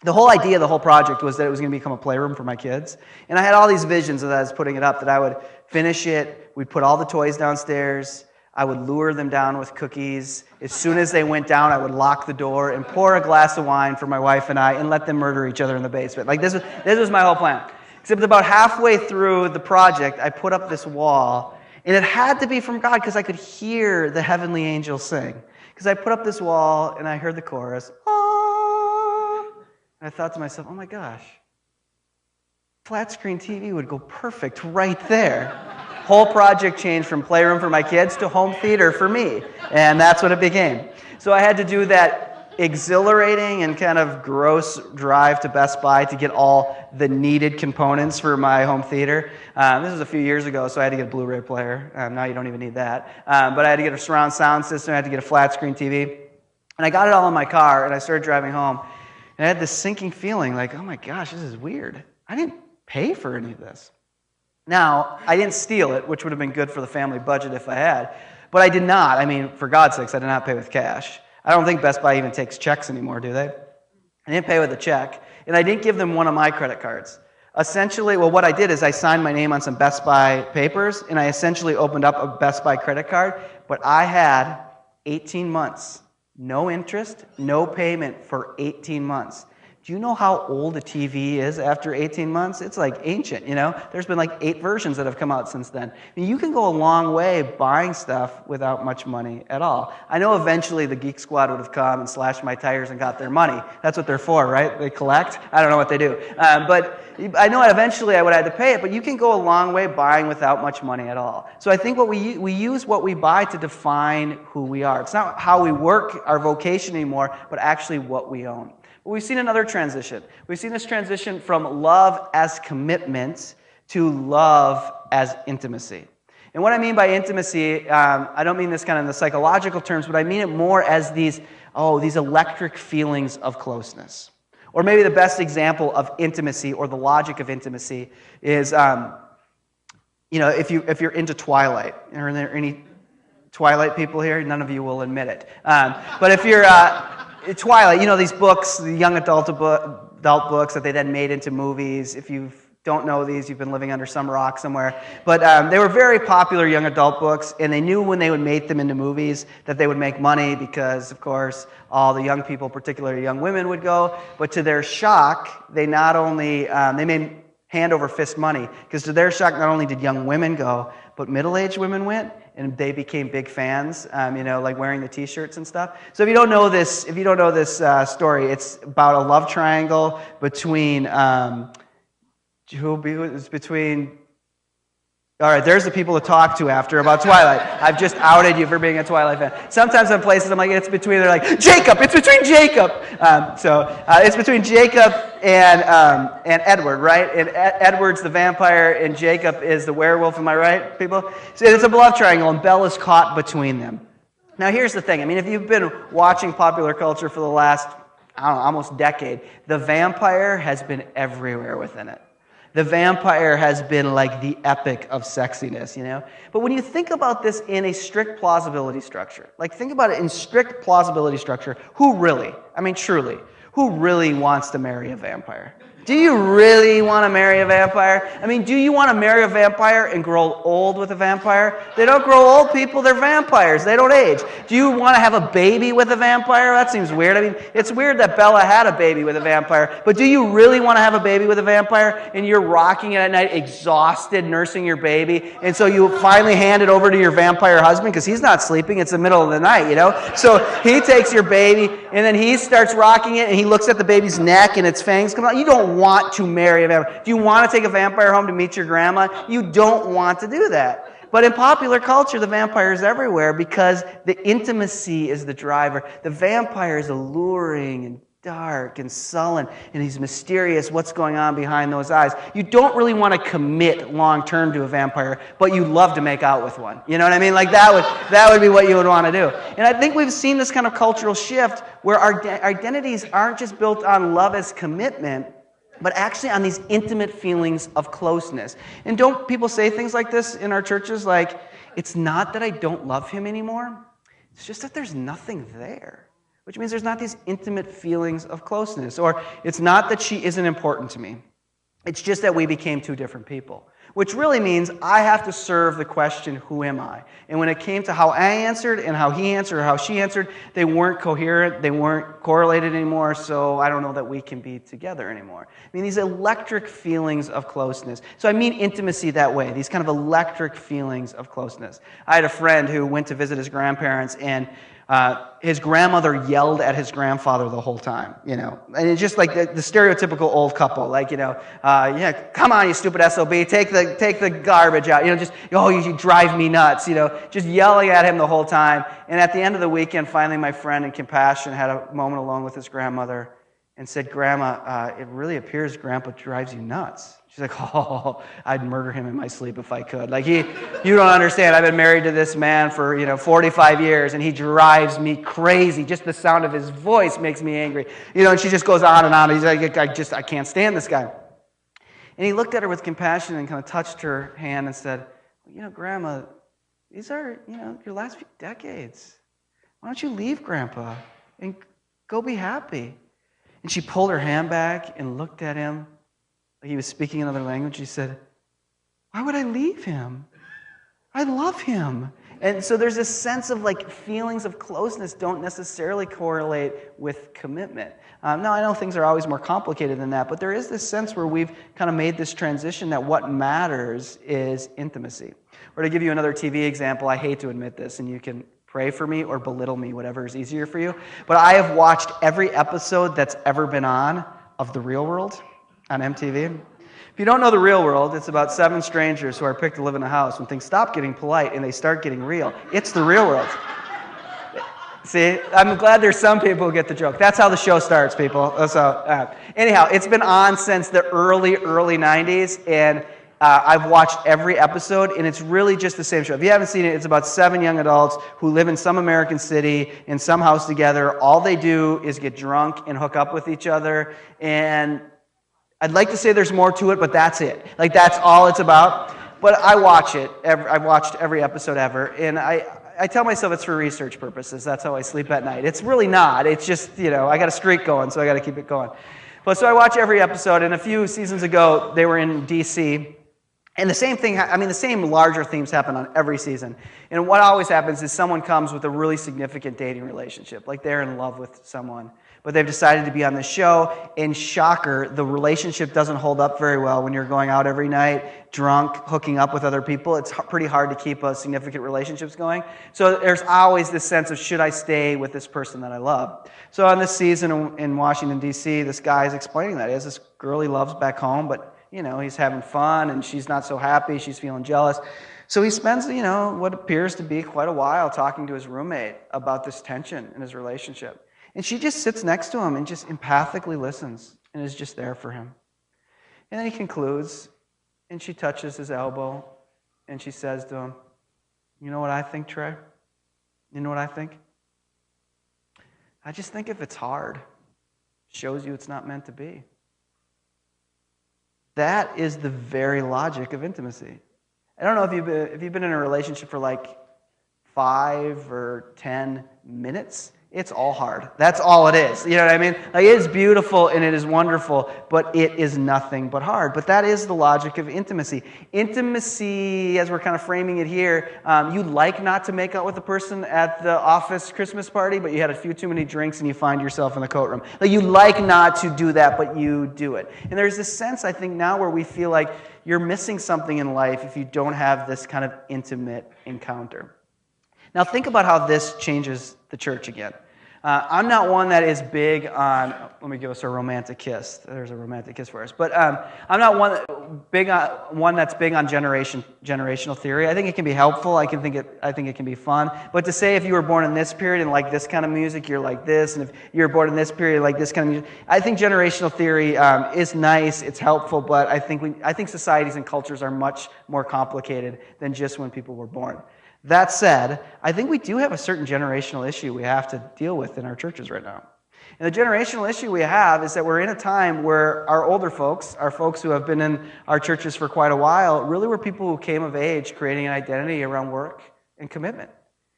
the whole idea of the whole project was that it was going to become a playroom for my kids. And I had all these visions as I was putting it up, that I would finish it, we'd put all the toys downstairs, I would lure them down with cookies. As soon as they went down, I would lock the door and pour a glass of wine for my wife and I and let them murder each other in the basement. Like this was my whole plan. Except about halfway through the project, I put up this wall, and it had to be from God because I could hear the heavenly angels sing. Because I put up this wall, and I heard the chorus, ah, and I thought to myself, oh my gosh, flat screen TV would go perfect right there. Whole project changed from playroom for my kids to home theater for me, and that's what it became. So I had to do that exhilarating and kind of gross drive to Best Buy to get all the needed components for my home theater. This was a few years ago, so I had to get a Blu-ray player. Now you don't even need that. But I had to get a surround sound system. I had to get a flat screen TV. And I got it all in my car, and I started driving home. And I had this sinking feeling like, oh my gosh, this is weird. I pay for any of this. Now, I didn't steal it, which would have been good for the family budget if I had, but I did not. I mean, for God's sakes, I did not pay with cash. I don't think Best Buy even takes checks anymore, do they? I didn't pay with a check, and I didn't give them one of my credit cards. Essentially, well, what I did is I signed my name on some Best Buy papers, and I essentially opened up a Best Buy credit card, but I had 18 months, no interest, no payment for 18 months. Do you know how old a TV is after 18 months? It's like ancient, you know? There's been like 8 versions that have come out since then. I mean, you can go a long way buying stuff without much money at all. I know eventually the Geek Squad would have come and slashed my tires and got their money. That's what they're for, right? They collect? I don't know what they do. But I know eventually I would have to pay it, but you can go a long way buying without much money at all. So I think what we use what we buy to define who we are. It's not how we work, our vocation anymore, but actually what we own. But we've seen another transition. We've seen this transition from love as commitment to love as intimacy. And what I mean by intimacy, I don't mean this kind of in the psychological terms, but I mean it more as these electric feelings of closeness. Or maybe the best example of intimacy or the logic of intimacy is, if you're into Twilight. Are there any Twilight people here? None of you will admit it. But if you're Twilight, these books, the young adult books that they then made into movies. If you don't know these, you've been living under some rock somewhere. But they were very popular young adult books, and they knew when they would make them into movies that they would make money because, of course, all the young people, particularly young women, would go. But to their shock, they not only they made hand over fist money, because to their shock, not only did young women go, but middle-aged women went, and they became big fans, like wearing the T-shirts and stuff. So if you don't know this story, it's about a love triangle between All right, there's the people to talk to after about Twilight. I've just outed you for being a Twilight fan. Sometimes in places I'm like, it's between. They're like, Jacob. It's between Jacob. It's between Jacob and Edward, right? And Edward's the vampire, and Jacob is the werewolf. Am I right, people? So it's a love triangle, and Bella's caught between them. Now, here's the thing. I mean, if you've been watching popular culture for the last, almost decade, the vampire has been everywhere within it. The vampire has been like the epic of sexiness, But when you think about this in a strict plausibility structure, think about it in strict plausibility structure, truly, who really wants to marry a vampire? Do you really want to marry a vampire? Do you want to marry a vampire and grow old with a vampire? They don't grow old, people. They're vampires. They don't age. Do you want to have a baby with a vampire? That seems weird. It's weird that Bella had a baby with a vampire, but do you really want to have a baby with a vampire and you're rocking it at night, exhausted, nursing your baby, and so you finally hand it over to your vampire husband because he's not sleeping. It's the middle of the night, So he takes your baby, and then he starts rocking it, and he looks at the baby's neck, and its fangs come out. You don't want to marry a vampire. Do you want to take a vampire home to meet your grandma? You don't want to do that. But in popular culture, the vampire is everywhere because the intimacy is the driver. The vampire is alluring and dark and sullen, and he's mysterious. What's going on behind those eyes? You don't really want to commit long-term to a vampire, but you love to make out with one. You know what I mean? That would be what you would want to do. And I think we've seen this kind of cultural shift where our identities aren't just built on love as commitment, but actually on these intimate feelings of closeness. And don't people say things like this in our churches? Like, it's not that I don't love him anymore. It's just that there's nothing there. Which means there's not these intimate feelings of closeness. Or it's not that she isn't important to me. It's just that we became two different people. Which really means I have to serve the question, who am I? And when it came to how I answered and how he answered or how she answered, they weren't coherent, they weren't correlated anymore, so I don't know that we can be together anymore. These electric feelings of closeness. So I mean intimacy that way, these kind of electric feelings of closeness. I had a friend who went to visit his grandparents, and his grandmother yelled at his grandfather the whole time, and it's just like the stereotypical old couple, come on, you stupid SOB, take the garbage out, you drive me nuts, just yelling at him the whole time. And at the end of the weekend, finally, my friend in compassion had a moment alone with his grandmother and said, "Grandma, it really appears Grandpa drives you nuts." She's like, "Oh, I'd murder him in my sleep if I could. You don't understand. I've been married to this man for 45 years, and he drives me crazy. Just the sound of his voice makes me angry." And she just goes on and on. He's like, I can't stand this guy." And he looked at her with compassion and kind of touched her hand and said, Grandma, these are, your last few decades. Why don't you leave Grandpa and go be happy? And she pulled her hand back and looked at him like he was speaking another language. She said, why would I leave him? I love him. And so there's this sense of feelings of closeness don't necessarily correlate with commitment. Now, I know things are always more complicated than that, but there is this sense where we've kind of made this transition that what matters is intimacy. Or to give you another TV example, I hate to admit this, and you can pray for me or belittle me, whatever is easier for you, but I have watched every episode that's ever been on of The Real World on MTV. If you don't know The Real World, it's about 7 strangers who are picked to live in a house when things stop getting polite and they start getting real. It's The Real World. See, I'm glad there's some people who get the joke. That's how the show starts, people. Anyhow, it's been on since the early 90s, and I've watched every episode, and it's really just the same show. If you haven't seen it, it's about 7 young adults who live in some American city in some house together. All they do is get drunk and hook up with each other, and I'd like to say there's more to it, but that's it. That's all it's about. But I watch it. I've watched every episode ever, and I tell myself it's for research purposes. That's how I sleep at night. It's really not. It's just, I got a streak going, so I got to keep it going. But so I watch every episode, and a few seasons ago, they were in D.C., and the same thing, the same larger themes happen on every season. And what always happens is someone comes with a really significant dating relationship, like they're in love with someone, but they've decided to be on the show, and shocker, the relationship doesn't hold up very well when you're going out every night, drunk, hooking up with other people. It's pretty hard to keep significant relationships going. So there's always this sense of, should I stay with this person that I love? So on this season in Washington, D.C., this guy is explaining that. He has this girl he loves back home, but he's having fun, and she's not so happy. She's feeling jealous. So he spends, what appears to be quite a while talking to his roommate about this tension in his relationship. And she just sits next to him and just empathically listens and is just there for him. And then he concludes, and she touches his elbow, and she says to him, you know what I think, Trey? You know what I think? I just think if it's hard, it shows you it's not meant to be. That is the very logic of intimacy. I don't know if you've been in a relationship for 5 or 10 minutes. It's all hard. That's all it is. You know what I mean? It is beautiful and it is wonderful, but it is nothing but hard. But that is the logic of intimacy. Intimacy, as we're kind of framing it here, you'd like not to make out with a person at the office Christmas party, but you had a few too many drinks and you find yourself in the coat room. You'd like not to do that, but you do it. And there's this sense, I think, now where we feel like you're missing something in life if you don't have this kind of intimate encounter. Now think about how this changes the church again. I'm not one that is big on, let me give us a romantic kiss. There's a romantic kiss for us. But I'm not one that's big on generational theory. I think it can be helpful. I think it can be fun. But to say if you were born in this period and like this kind of music, you're like this, and if you're born in this period like this kind of music, I think generational theory is nice. It's helpful, but I think societies and cultures are much more complicated than just when people were born. That said, I think we do have a certain generational issue we have to deal with in our churches right now. And the generational issue we have is that we're in a time where our older folks, our folks who have been in our churches for quite a while, really were people who came of age creating an identity around work and commitment.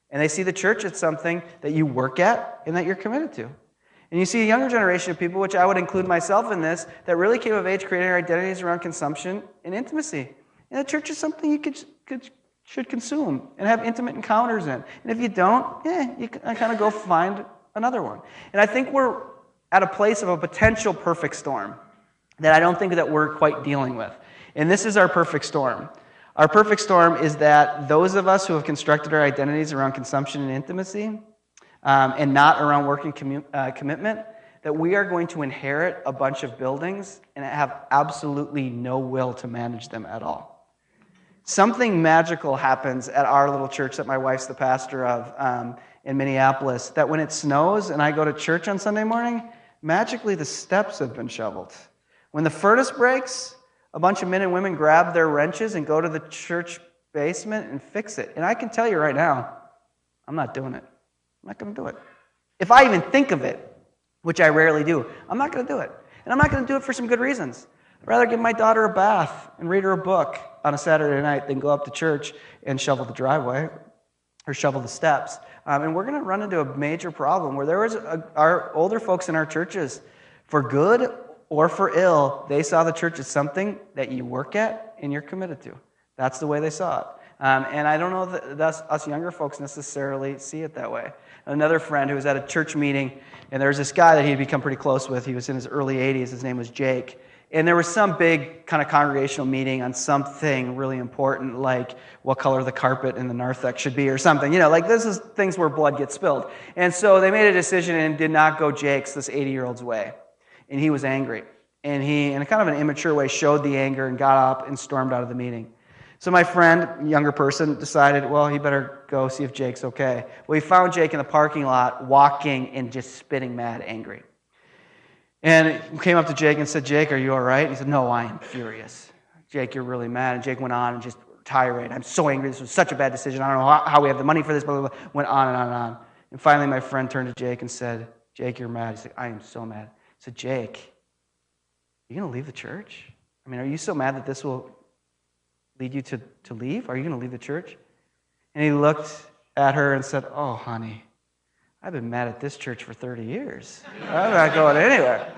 And they see the church as something that you work at and that you're committed to. And you see a younger generation of people, which I would include myself in this, that really came of age creating their identities around consumption and intimacy. And the church is something you should consume and have intimate encounters in. And if you don't, you can kind of go find another one. And I think we're at a place of a potential perfect storm that I don't think that we're quite dealing with. And this is our perfect storm. Our perfect storm is that those of us who have constructed our identities around consumption and intimacy and not around work and commitment, that we are going to inherit a bunch of buildings and have absolutely no will to manage them at all. Something magical happens at our little church that my wife's the pastor of in Minneapolis, that when it snows and I go to church on Sunday morning, magically the steps have been shoveled. When the furnace breaks, a bunch of men and women grab their wrenches and go to the church basement and fix it. And I can tell you right now, I'm not doing it. I'm not going to do it. If I even think of it, which I rarely do, I'm not going to do it. And I'm not going to do it for some good reasons. I'd rather give my daughter a bath and read her a book on a Saturday night than go up to church and shovel the driveway or shovel the steps. And we're going to run into a major problem where our older folks in our churches, for good or for ill, they saw the church as something that you work at and you're committed to. That's the way they saw it. And I don't know that us younger folks necessarily see it that way. Another friend who was at a church meeting, and there was this guy that he had become pretty close with. He was in his early 80s. His name was Jake. And there was some big kind of congregational meeting on something really important, like what color the carpet in the narthex should be or something. Like this is things where blood gets spilled. And so they made a decision and did not go Jake's, this 80-year-old's way. And he was angry. And he, in a kind of an immature way, showed the anger and got up and stormed out of the meeting. So my friend, younger person, decided, well, he better go see if Jake's okay. Well, he found Jake in the parking lot, walking and just spitting mad angry. And he came up to Jake and said, Jake, are you all right? He said, no, I am furious. Jake, you're really mad. And Jake went on and just tirade. I'm so angry. This was such a bad decision. I don't know how we have the money for this, blah, blah, blah. Went on and on and on. And finally, my friend turned to Jake and said, Jake, you're mad. He said, I am so mad. I said, Jake, are you going to leave the church? I mean, are you so mad that this will lead you to leave? Are you going to leave the church? And he looked at her and said, oh, honey, I've been mad at this church for 30 years. I'm not going anywhere.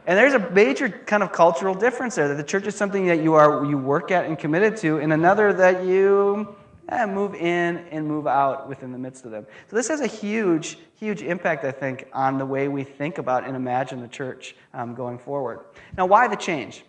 And there's a major kind of cultural difference there, that the church is something that you work at and committed to, and another that you move in and move out within the midst of them. So this has a huge, huge impact, I think, on the way we think about and imagine the church going forward. Now, why the change?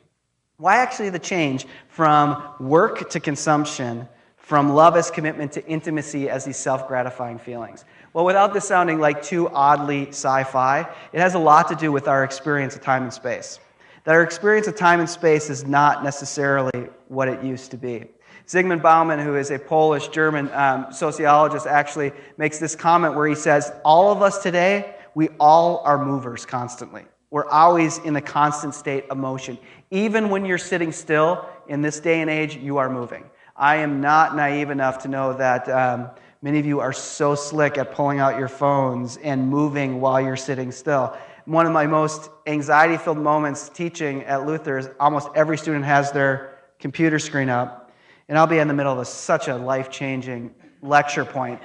Why actually the change from work to consumption, from love as commitment to intimacy as these self-gratifying feelings? Well, without this sounding like too oddly sci-fi, it has a lot to do with our experience of time and space. That our experience of time and space is not necessarily what it used to be. Zygmunt Bauman, who is a Polish-German sociologist, actually makes this comment where he says, all of us today, we all are movers constantly. We're always in a constant state of motion. Even when you're sitting still, in this day and age, you are moving. I am not naive enough to know that many of you are so slick at pulling out your phones and moving while you're sitting still. One of my most anxiety-filled moments teaching at Luther is almost every student has their computer screen up, and I'll be in the middle of such a life-changing lecture point,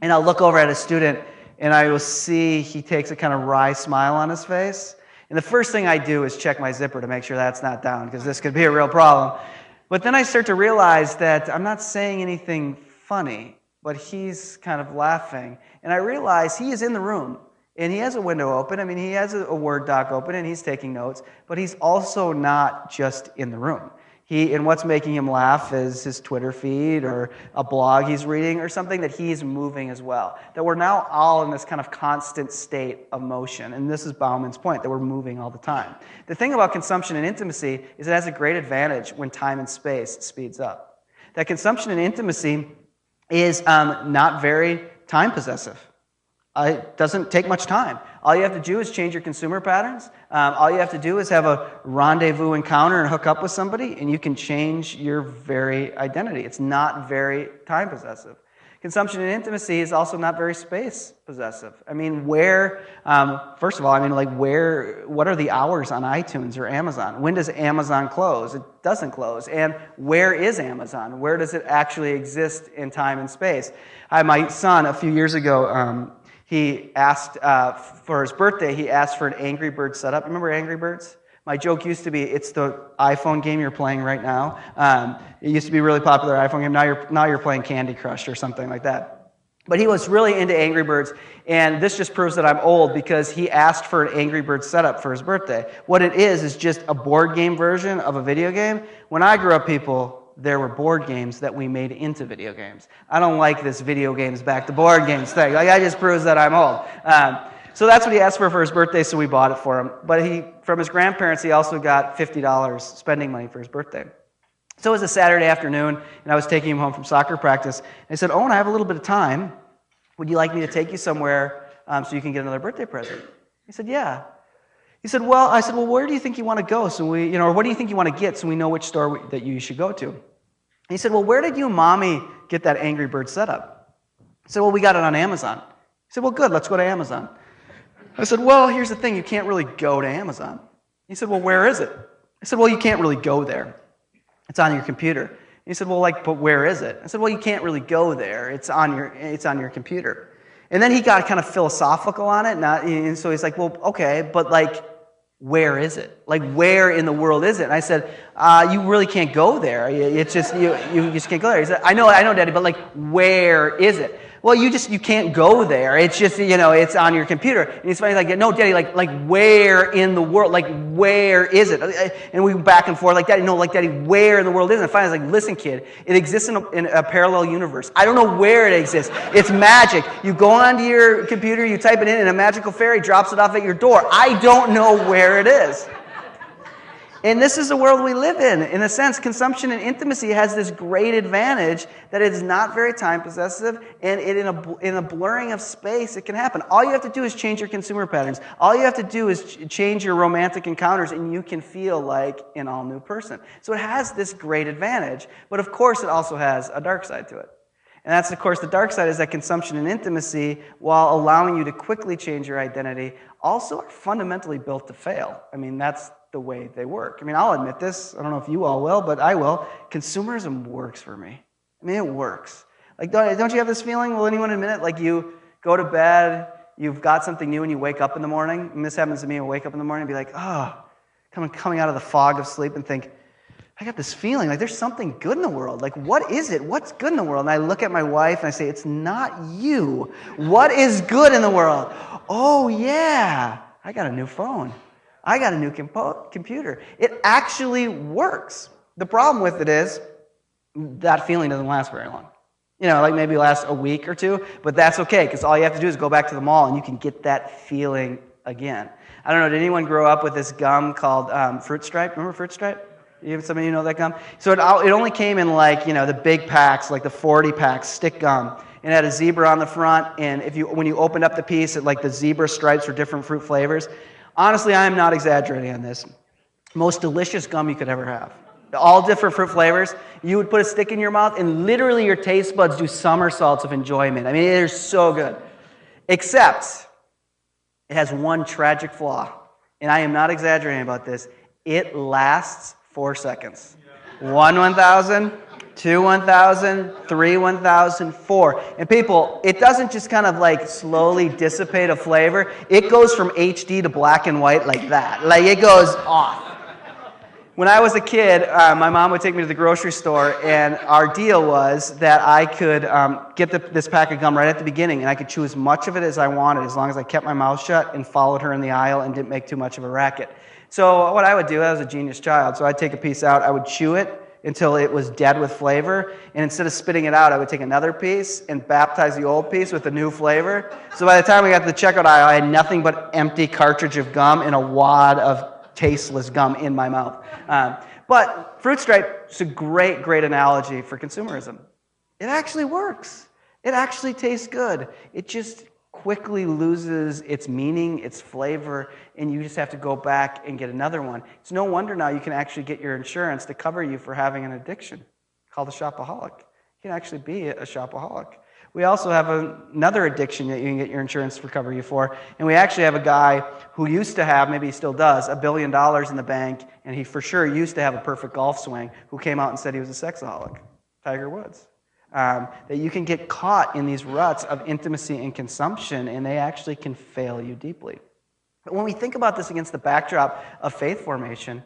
and I'll look over at a student, and I will see he takes a kind of wry smile on his face. And the first thing I do is check my zipper to make sure that's not down, because this could be a real problem. But then I start to realize that I'm not saying anything funny, but he's kind of laughing. And I realize he is in the room, and he has a window open. I mean, he has a Word doc open, and he's taking notes, but he's also not just in the room. And what's making him laugh is his Twitter feed or a blog he's reading or something that he's moving as well. That we're now all in this kind of constant state of motion. And this is Bauman's point, that we're moving all the time. The thing about consumption and intimacy is it has a great advantage when time and space speeds up. That consumption and intimacy is not very time possessive. It doesn't take much time. All you have to do is change your consumer patterns. All you have to do is have a rendezvous encounter and hook up with somebody, and you can change your very identity. It's not very time possessive. Consumption and intimacy is also not very space possessive. I mean, first of all, what are the hours on iTunes or Amazon? When does Amazon close? It doesn't close. And where is Amazon? Where does it actually exist in time and space? My son, a few years ago, he asked for his birthday, he asked for an Angry Birds setup. Remember Angry Birds? My joke used to be, it's the iPhone game you're playing right now. It used to be a really popular iPhone game. Now you're playing Candy Crush or something like that. But he was really into Angry Birds, and this just proves that I'm old because he asked for an Angry Birds setup for his birthday. What it is just a board game version of a video game. When I grew up, people, there were board games that we made into video games. I don't like this video games back to board games thing. That just proves that I'm old. So that's what he asked for his birthday, so we bought it for him. But from his grandparents, he also got $50 spending money for his birthday. So it was a Saturday afternoon, and I was taking him home from soccer practice. And I said, Owen, I have a little bit of time. Would you like me to take you somewhere so you can get another birthday present? He said, yeah. He said, well, where do you think you want to go? Or what do you think you want to get so we know which store that you should go to? He said, well, where did you and Mommy get that Angry Bird setup? I said, well, we got it on Amazon. He said, well, good, let's go to Amazon. I said, well, here's the thing, you can't really go to Amazon. He said, well, where is it? I said, well, you can't really go there. It's on your computer. And he said, well, but where is it? I said, well, you can't really go there. It's on your computer. And then he got kind of philosophical on it, and so he's like, well, okay, but where is it? Where in the world is it? And I said, you really can't go there. It's just, you just can't go there. He said, I know, Daddy, but where is it? Well, you can't go there. It's just, it's on your computer. And he's finally no, Daddy, where in the world? Where is it? And we went back and forth, Daddy, no, Daddy, where in the world is it? And finally, I was listen, kid, it exists in a parallel universe. I don't know where it exists. It's magic. You go onto your computer, you type it in, and a magical fairy drops it off at your door. I don't know where it is. And this is the world we live in. In a sense, consumption and intimacy has this great advantage that it is not very time possessive, and in a blurring of space, it can happen. All you have to do is change your consumer patterns. All you have to do is change your romantic encounters, and you can feel like an all-new person. So it has this great advantage, but of course it also has a dark side to it. And that's, of course, the dark side is that consumption and intimacy, while allowing you to quickly change your identity, also are fundamentally built to fail. I mean, that's the way they work. I mean, I'll admit this. I don't know if you all will, but I will. Consumerism works for me. I mean, it works. Don't you have this feeling? Will anyone admit it? You go to bed, you've got something new, and you wake up in the morning. And this happens to me. I wake up in the morning and be like, coming out of the fog of sleep and think, I got this feeling there's something good in the world. What is it? What's good in the world? And I look at my wife and I say, it's not you. What is good in the world? Oh, yeah, I got a new phone. I got a new computer. It actually works. The problem with it is that feeling doesn't last very long. Maybe last a week or two, but that's okay because all you have to do is go back to the mall and you can get that feeling again. I don't know, did anyone grow up with this gum called Fruit Stripe? Remember Fruit Stripe? Some of you know that gum? So it only came in the big packs, the 40 packs, stick gum. And it had a zebra on the front, and when you opened up the piece, the zebra stripes were different fruit flavors. Honestly, I am not exaggerating on this. Most delicious gum you could ever have. All different fruit flavors. You would put a stick in your mouth, and literally your taste buds do somersaults of enjoyment. I mean, it is so good. Except, it has one tragic flaw. And I am not exaggerating about this. It lasts 4 seconds. 1,000, 2 1,000, 3 1,000, 4. And people, it doesn't just kind of slowly dissipate a flavor. It goes from HD to black and white like that. It goes off. When I was a kid, my mom would take me to the grocery store, and our deal was that I could get this pack of gum right at the beginning, and I could chew as much of it as I wanted as long as I kept my mouth shut and followed her in the aisle and didn't make too much of a racket. So what I would do, I was a genius child, so I'd take a piece out, I would chew it until it was dead with flavor, and instead of spitting it out, I would take another piece and baptize the old piece with the new flavor. So by the time we got to the checkout aisle, I had nothing but empty cartridge of gum and a wad of tasteless gum in my mouth. But Fruit Stripe is a great, great analogy for consumerism. It actually works. It actually tastes good. It just quickly loses its meaning, its flavor, and you just have to go back and get another one. It's no wonder now you can actually get your insurance to cover you for having an addiction called a shopaholic. You can actually be a shopaholic. We also have another addiction that you can get your insurance to cover you for, and we actually have a guy who used to have, maybe he still does, $1 billion in the bank, and he for sure used to have a perfect golf swing, who came out and said he was a sexaholic, Tiger Woods. That you can get caught in these ruts of intimacy and consumption, and they actually can fail you deeply. But when we think about this against the backdrop of faith formation,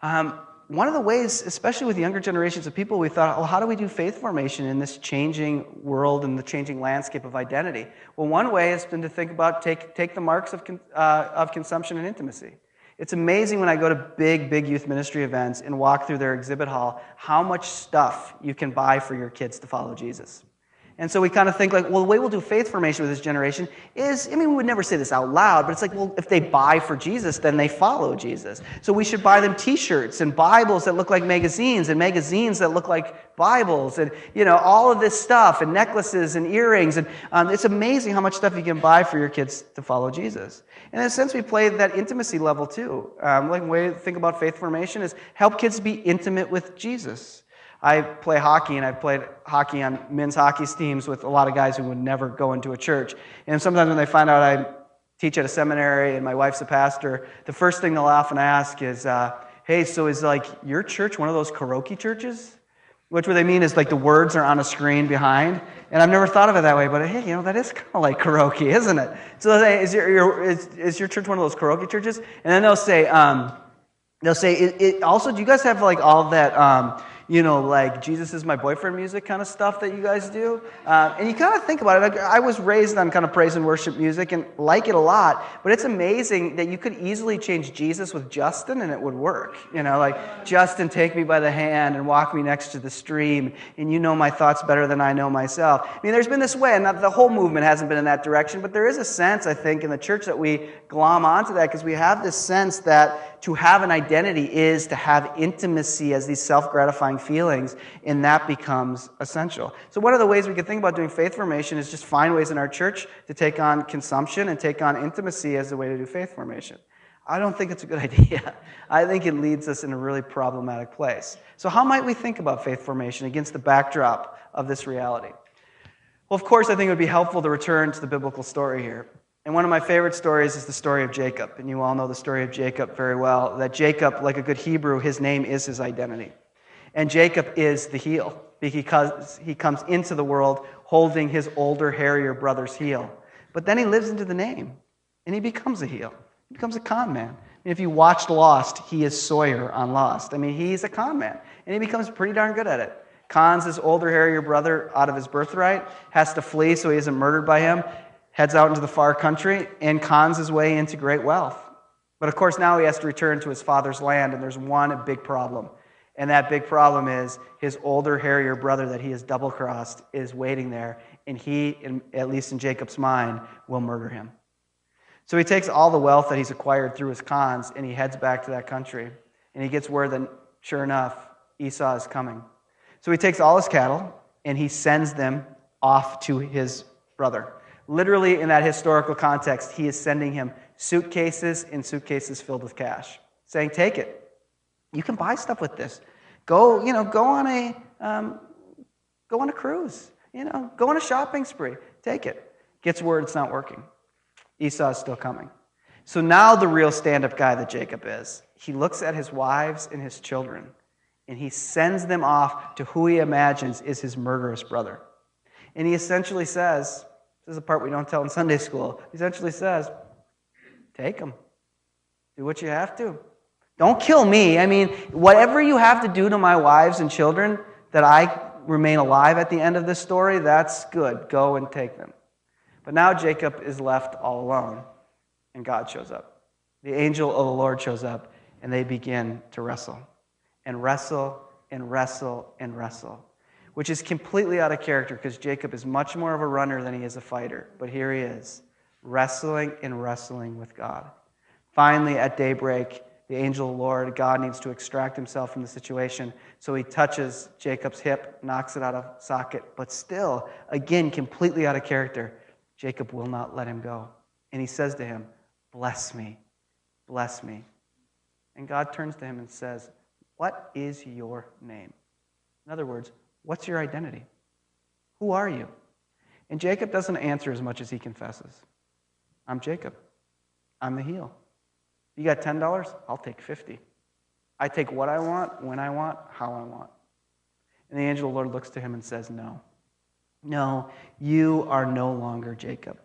one of the ways, especially with younger generations of people, we thought, well, how do we do faith formation in this changing world and the changing landscape of identity? Well, one way has been to think about take the marks of consumption and intimacy. It's amazing when I go to big youth ministry events and walk through their exhibit hall, how much stuff you can buy for your kids to follow Jesus. And so we kind of think well, the way we'll do faith formation with this generation is, we would never say this out loud, but it's well, if they buy for Jesus, then they follow Jesus. So we should buy them t-shirts and Bibles that look like magazines and magazines that look like Bibles and, all of this stuff and necklaces and earrings. And it's amazing how much stuff you can buy for your kids to follow Jesus. And in a sense, we play that intimacy level too. The way to think about faith formation is help kids be intimate with Jesus. I play hockey, and I've played hockey on men's hockey teams with a lot of guys who would never go into a church. And sometimes when they find out I teach at a seminary and my wife's a pastor, the first thing they'll often ask is, hey, so is like your church one of those karaoke churches? Which what they mean is like the words are on a screen behind. And I've never thought of it that way, but hey, that is kind of like karaoke, isn't it? So they'll say, is your church one of those karaoke churches? And then they'll say, also, do you guys have like all that, like Jesus is my boyfriend music kind of stuff that you guys do? And you kind of think about it. I was raised on kind of praise and worship music and like it a lot, but it's amazing that you could easily change Jesus with Justin and it would work. Like, Justin, take me by the hand and walk me next to the stream, and you know my thoughts better than I know myself. I mean, there's been this way, and the whole movement hasn't been in that direction, but there is a sense, I think, in the church that we glom onto that because we have this sense that to have an identity is to have intimacy as these self-gratifying feelings, and that becomes essential. So one of the ways we could think about doing faith formation is just find ways in our church to take on consumption and take on intimacy as a way to do faith formation. I don't think it's a good idea. I think it leads us in a really problematic place. So how might we think about faith formation against the backdrop of this reality? Well, of course, I think it would be helpful to return to the biblical story here. And one of my favorite stories is the story of Jacob. And you all know the story of Jacob very well. That Jacob, like a good Hebrew, his name is his identity. And Jacob is the heel because he comes into the world holding his older, hairier brother's heel. But then he lives into the name, and he becomes a heel. He becomes a con man. And if you watched Lost, he is Sawyer on Lost. I mean, he's a con man, and he becomes pretty darn good at it. Cons his older, hairier brother out of his birthright, has to flee so he isn't murdered by him, heads out into the far country, and cons his way into great wealth. But of course, now he has to return to his father's land, and there's one big problem. And that big problem is his older, hairier brother that he has double-crossed is waiting there, and he, at least in Jacob's mind, will murder him. So he takes all the wealth that he's acquired through his cons, and he heads back to that country. And he gets word that, sure enough, Esau is coming. So he takes all his cattle, and he sends them off to his brother. Literally, in that historical context, he is sending him suitcases and suitcases filled with cash, saying, take it. You can buy stuff with this. Go on a cruise. Go on a shopping spree. Take it. Gets word it's not working. Esau is still coming. So now the real stand-up guy that Jacob is, he looks at his wives and his children, and he sends them off to who he imagines is his murderous brother. And he essentially says, this is the part we don't tell in Sunday school, he essentially says, take them. Do what you have to. Don't kill me. I mean, whatever you have to do to my wives and children that I remain alive at the end of this story, that's good. Go and take them. But now Jacob is left all alone, and God shows up. The angel of the Lord shows up, and they begin to wrestle. And wrestle, and wrestle, and wrestle. Which is completely out of character because Jacob is much more of a runner than he is a fighter. But here he is, wrestling and wrestling with God. Finally, at daybreak, the angel of the Lord, God needs to extract himself from the situation. So he touches Jacob's hip, knocks it out of socket. But still, again, completely out of character, Jacob will not let him go. And he says to him, bless me, bless me. And God turns to him and says, what is your name? In other words, what's your identity? Who are you? And Jacob doesn't answer as much as he confesses. I'm Jacob. I'm the heel. You got $10? I'll take 50. I take what I want, when I want, how I want. And the angel of the Lord looks to him and says, no. No, you are no longer Jacob.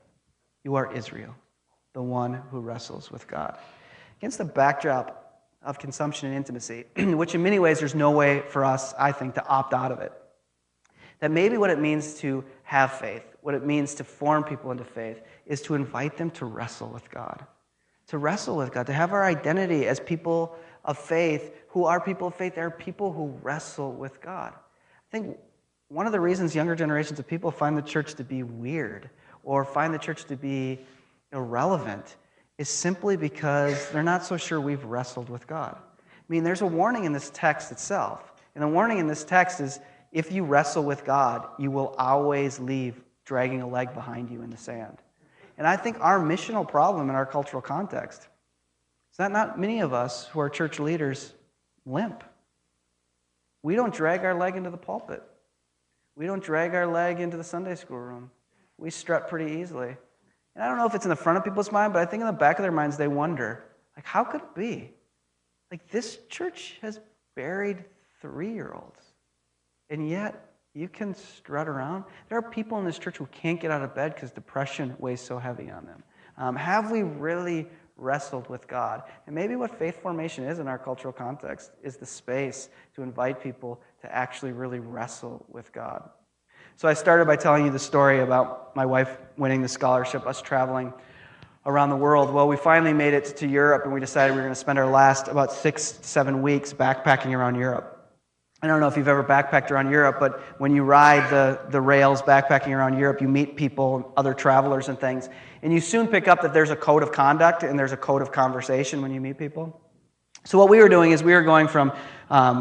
You are Israel, the one who wrestles with God. Against the backdrop of consumption and intimacy, which in many ways there's no way for us, I think, to opt out of it. That maybe what it means to have faith, what it means to form people into faith, is to invite them to wrestle with God. To wrestle with God, to have our identity as people of faith. Who are people of faith? They're people who wrestle with God. I think one of the reasons younger generations of people find the church to be weird or find the church to be irrelevant is simply because they're not so sure we've wrestled with God. I mean, there's a warning in this text itself. And the warning in this text is, if you wrestle with God, you will always leave dragging a leg behind you in the sand. And I think our missional problem in our cultural context is that not many of us who are church leaders limp. We don't drag our leg into the pulpit. We don't drag our leg into the Sunday school room. We strut pretty easily. And I don't know if it's in the front of people's mind, but I think in the back of their minds they wonder, how could it be? Like, this church has buried 3-year-olds, and yet you can strut around. There are people in this church who can't get out of bed because depression weighs so heavy on them. Have we really wrestled with God? And maybe what faith formation is in our cultural context is the space to invite people to actually really wrestle with God. So I started by telling you the story about my wife winning the scholarship, us traveling around the world. Well, we finally made it to Europe, and we decided we were going to spend our last about 6 to 7 weeks backpacking around Europe. I don't know if you've ever backpacked around Europe, but when you ride the rails backpacking around Europe, you meet people, other travelers and things, and you soon pick up that there's a code of conduct and there's a code of conversation when you meet people. So what we were doing is we were going from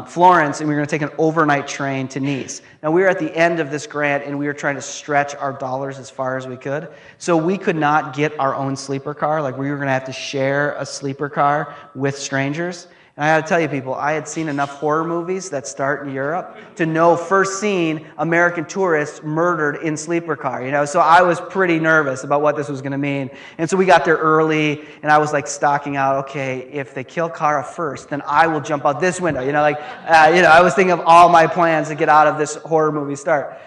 Florence, and we were going to take an overnight train to Nice. Now, we were at the end of this grant, and we were trying to stretch our dollars as far as we could. So we could not get our own sleeper car. Like, we were going to have to share a sleeper car with strangers. And I got to tell you, people, I had seen enough horror movies that start in Europe to know first scene American tourists murdered in sleeper car, So I was pretty nervous about what this was going to mean. And so we got there early, and I was like stalking out, okay, if they kill Cara first, then I will jump out this window. I was thinking of all my plans to get out of this horror movie start.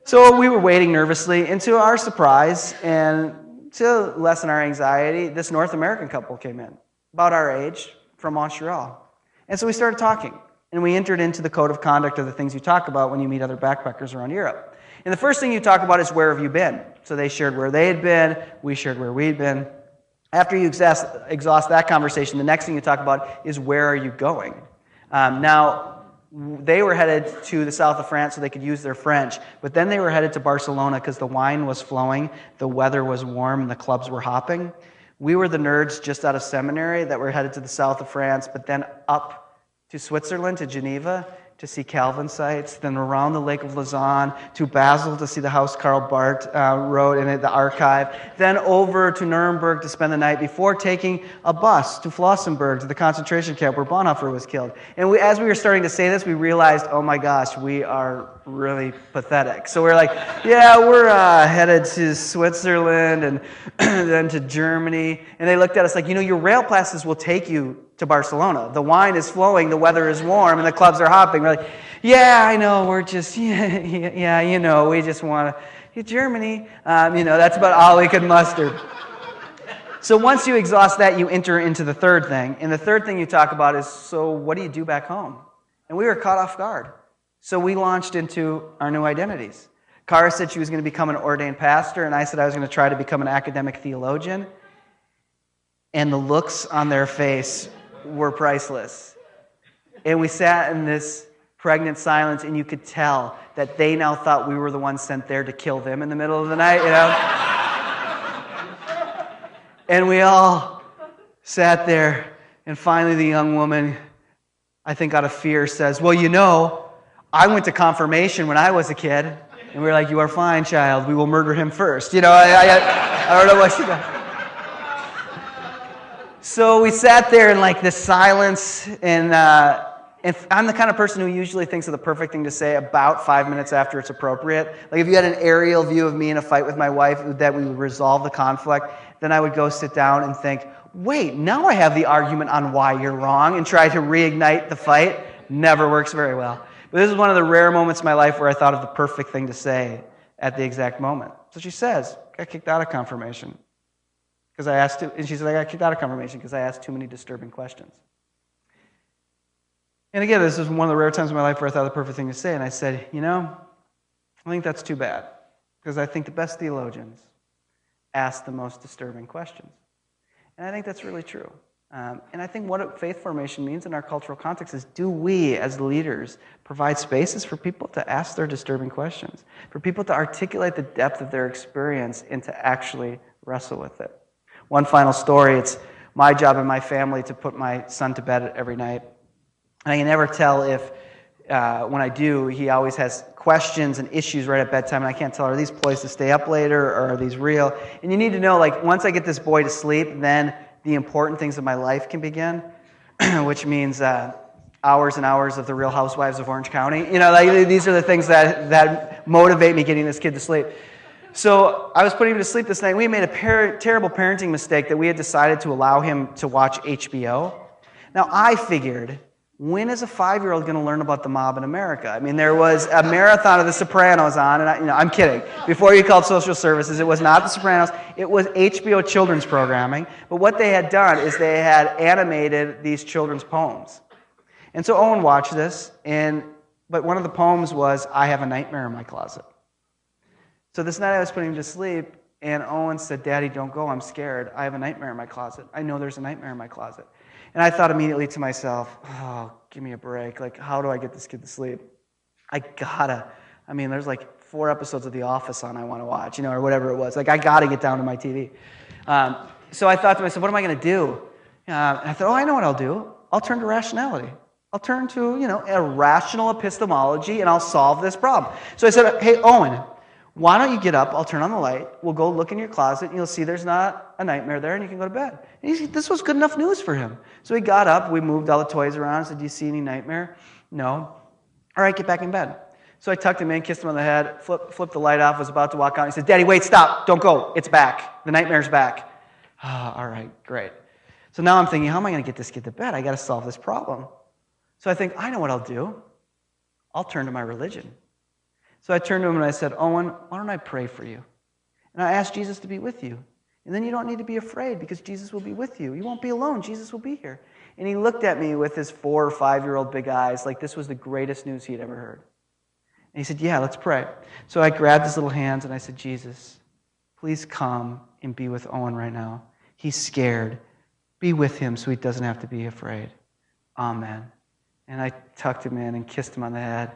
So we were waiting nervously, and to our surprise, and to lessen our anxiety, this North American couple came in, about our age, from Montreal. And so we started talking, and we entered into the code of conduct of the things you talk about when you meet other backpackers around Europe. And the first thing you talk about is, where have you been? So they shared where they had been, we shared where we'd been. After you exhaust that conversation, the next thing you talk about is, where are you going? Now, they were headed to the south of France so they could use their French, but then they were headed to Barcelona because the wine was flowing, the weather was warm, and the clubs were hopping. We were the nerds just out of seminary that were headed to the south of France, but then up to Switzerland, to Geneva, to see Calvin sites, then around the Lake of Lausanne, to Basel to see the house Karl Barth wrote in the archive, then over to Nuremberg to spend the night before taking a bus to Flossenburg, to the concentration camp where Bonhoeffer was killed. And as we were starting to say this, we realized, oh my gosh, we are really pathetic. So we're like, yeah, we're headed to Switzerland and then to Germany. And they looked at us like, your rail passes will take you to Barcelona. The wine is flowing, the weather is warm, and the clubs are hopping. We're like, yeah, I know, we're just, we just want to, Germany. That's about all we could muster. So once you exhaust that, you enter into the third thing. And the third thing you talk about is, so what do you do back home? And we were caught off guard. So we launched into our new identities. Cara said she was going to become an ordained pastor, and I said I was going to try to become an academic theologian. And the looks on their face were priceless. And we sat in this pregnant silence, and you could tell that they now thought we were the ones sent there to kill them in the middle of the night, And we all sat there, and finally the young woman, I think out of fear, says, well, I went to confirmation when I was a kid. And we were like, you are fine, child. We will murder him first. I don't know what she did. So we sat there in like this silence, and I'm the kind of person who usually thinks of the perfect thing to say about 5 minutes after it's appropriate. Like, if you had an aerial view of me in a fight with my wife that we would resolve the conflict, then I would go sit down and think, wait, now I have the argument on why you're wrong, and try to reignite the fight. Never works very well. But this is one of the rare moments in my life where I thought of the perfect thing to say at the exact moment. So she says, I got kicked out of confirmation. And she said, I got kicked out of confirmation because I asked too many disturbing questions. And again, this is one of the rare times in my life where I thought of the perfect thing to say. And I said, I think that's too bad. Because I think the best theologians ask the most disturbing questions. And I think that's really true. And I think what faith formation means in our cultural context is, do we, as leaders, provide spaces for people to ask their disturbing questions, for people to articulate the depth of their experience and to actually wrestle with it? One final story. It's my job and my family to put my son to bed every night. And I can never tell if, when I do, he always has questions and issues right at bedtime, and I can't tell, are these ploys to stay up later, or are these real? And you need to know, once I get this boy to sleep, then the important things of my life can begin, which means hours and hours of the Real Housewives of Orange County. These are the things that motivate me getting this kid to sleep. So I was putting him to sleep this night. We made a terrible parenting mistake that we had decided to allow him to watch HBO. Now, I figured, when is a 5-year-old going to learn about the mob in America? I mean, there was a marathon of The Sopranos on, and I'm kidding. Before you called social services, it was not The Sopranos. It was HBO children's programming. But what they had done is they had animated these children's poems. And so Owen watched this, but one of the poems was, I have a nightmare in my closet. So this night I was putting him to sleep, and Owen said, Daddy, don't go. I'm scared. I have a nightmare in my closet. I know there's a nightmare in my closet. And I thought immediately to myself, oh, give me a break. Like, how do I get this kid to sleep? There's like 4 episodes of The Office on I want to watch, or whatever it was. Like, I got to get down to my TV. So I thought to myself, what am I going to do? And I thought, I know what I'll do. I'll turn to rationality. I'll turn to, a rational epistemology, and I'll solve this problem. So I said, hey, Owen, why don't you get up? I'll turn on the light. We'll go look in your closet, and you'll see there's not a nightmare there, and you can go to bed. And this was good enough news for him. So he got up. We moved all the toys around. I said, do you see any nightmare? No. All right, get back in bed. So I tucked him in, kissed him on the head, flipped the light off, was about to walk out. He said, Daddy, wait, stop. Don't go. It's back. The nightmare's back. All right, great. So now I'm thinking, how am I going to get this kid to bed? I got to solve this problem. So I think, I know what I'll do. I'll turn to my religion. So I turned to him and I said, Owen, why don't I pray for you? And I asked Jesus to be with you. And then you don't need to be afraid because Jesus will be with you. You won't be alone. Jesus will be here. And he looked at me with his 4 or 5-year-old big eyes like this was the greatest news he had ever heard. And he said, yeah, let's pray. So I grabbed his little hands and I said, Jesus, please come and be with Owen right now. He's scared. Be with him so he doesn't have to be afraid. Amen. And I tucked him in and kissed him on the head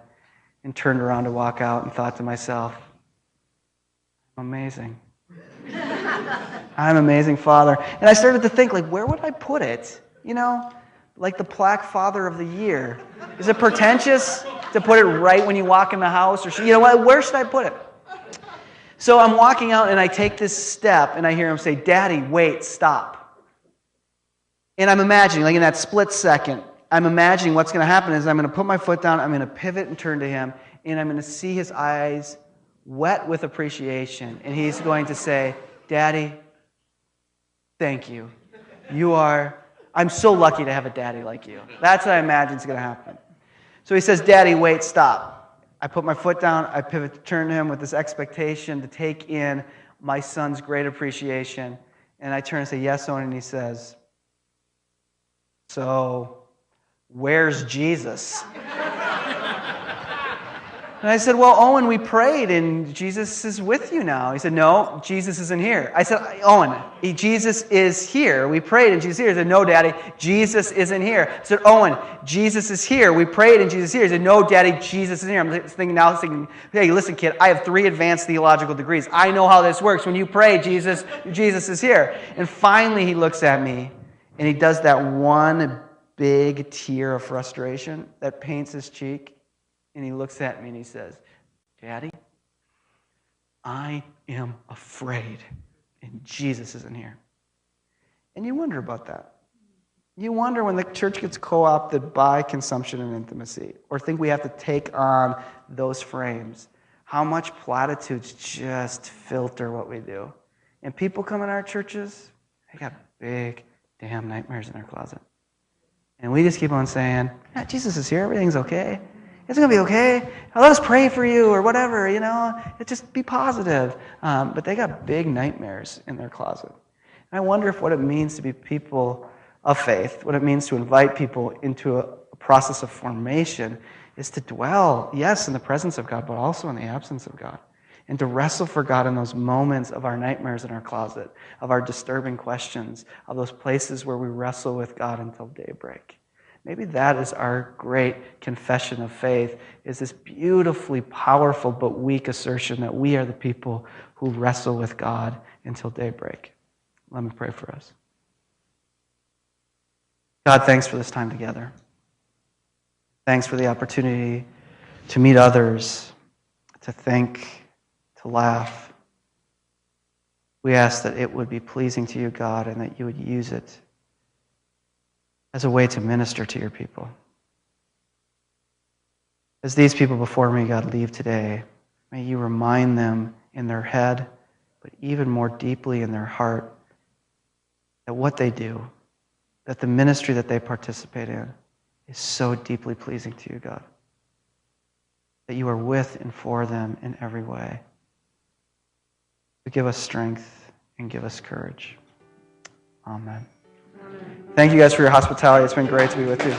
and turned around to walk out and thought to myself, I'm amazing. I'm an amazing father. And I started to think, where would I put it? Like the plaque Father of the Year. Is it pretentious to put it right when you walk in the house? Or where should I put it? So I'm walking out and I take this step and I hear him say, Daddy, wait, stop. And I'm imagining, in that split second, I'm imagining what's going to happen is I'm going to put my foot down, I'm going to pivot and turn to him, and I'm going to see his eyes wet with appreciation. And he's going to say, Daddy, thank you. I'm so lucky to have a daddy like you. That's what I imagine is going to happen. So he says, Daddy, wait, stop. I put my foot down, I pivot to turn to him with this expectation to take in my son's great appreciation. And I turn and say, yes, Owen, and he says, so where's Jesus? And I said, well, Owen, we prayed, and Jesus is with you now. He said, no, Jesus isn't here. I said, Owen, Jesus is here. We prayed, and Jesus is here. He said, no, Daddy, Jesus isn't here. I said, Owen, Jesus is here. We prayed, and Jesus is here. He said, no, Daddy, Jesus isn't here. I'm thinking, hey, listen, kid, I have 3 advanced theological degrees. I know how this works. When you pray, Jesus is here. And finally, he looks at me, and he does that one big tear of frustration that paints his cheek. And he looks at me and he says, Daddy, I am afraid, and Jesus isn't here. And you wonder about that. You wonder when the church gets co-opted by consumption and intimacy, or think we have to take on those frames, how much platitudes just filter what we do. And people come in our churches, they got big damn nightmares in their closet. And we just keep on saying, Jesus is here, everything's okay. It's going to be okay. Let us pray for you or whatever, Just be positive. But they got big nightmares in their closet. And I wonder if what it means to be people of faith, what it means to invite people into a process of formation is to dwell, yes, in the presence of God, but also in the absence of God. And to wrestle for God in those moments of our nightmares in our closet, of our disturbing questions, of those places where we wrestle with God until daybreak. Maybe that is our great confession of faith, is this beautifully powerful but weak assertion that we are the people who wrestle with God until daybreak. Let me pray for us. God, thanks for this time together. Thanks for the opportunity to meet others, to think, to laugh. We ask that it would be pleasing to you, God, and that you would use it as a way to minister to your people. As these people before me, God, leave today, may you remind them in their head, but even more deeply in their heart, that what they do that the ministry that they participate in is so deeply pleasing to you, God. That you are with and for them in every way. So give us strength and give us courage. Amen. Thank you guys for your hospitality. It's been great to be with you.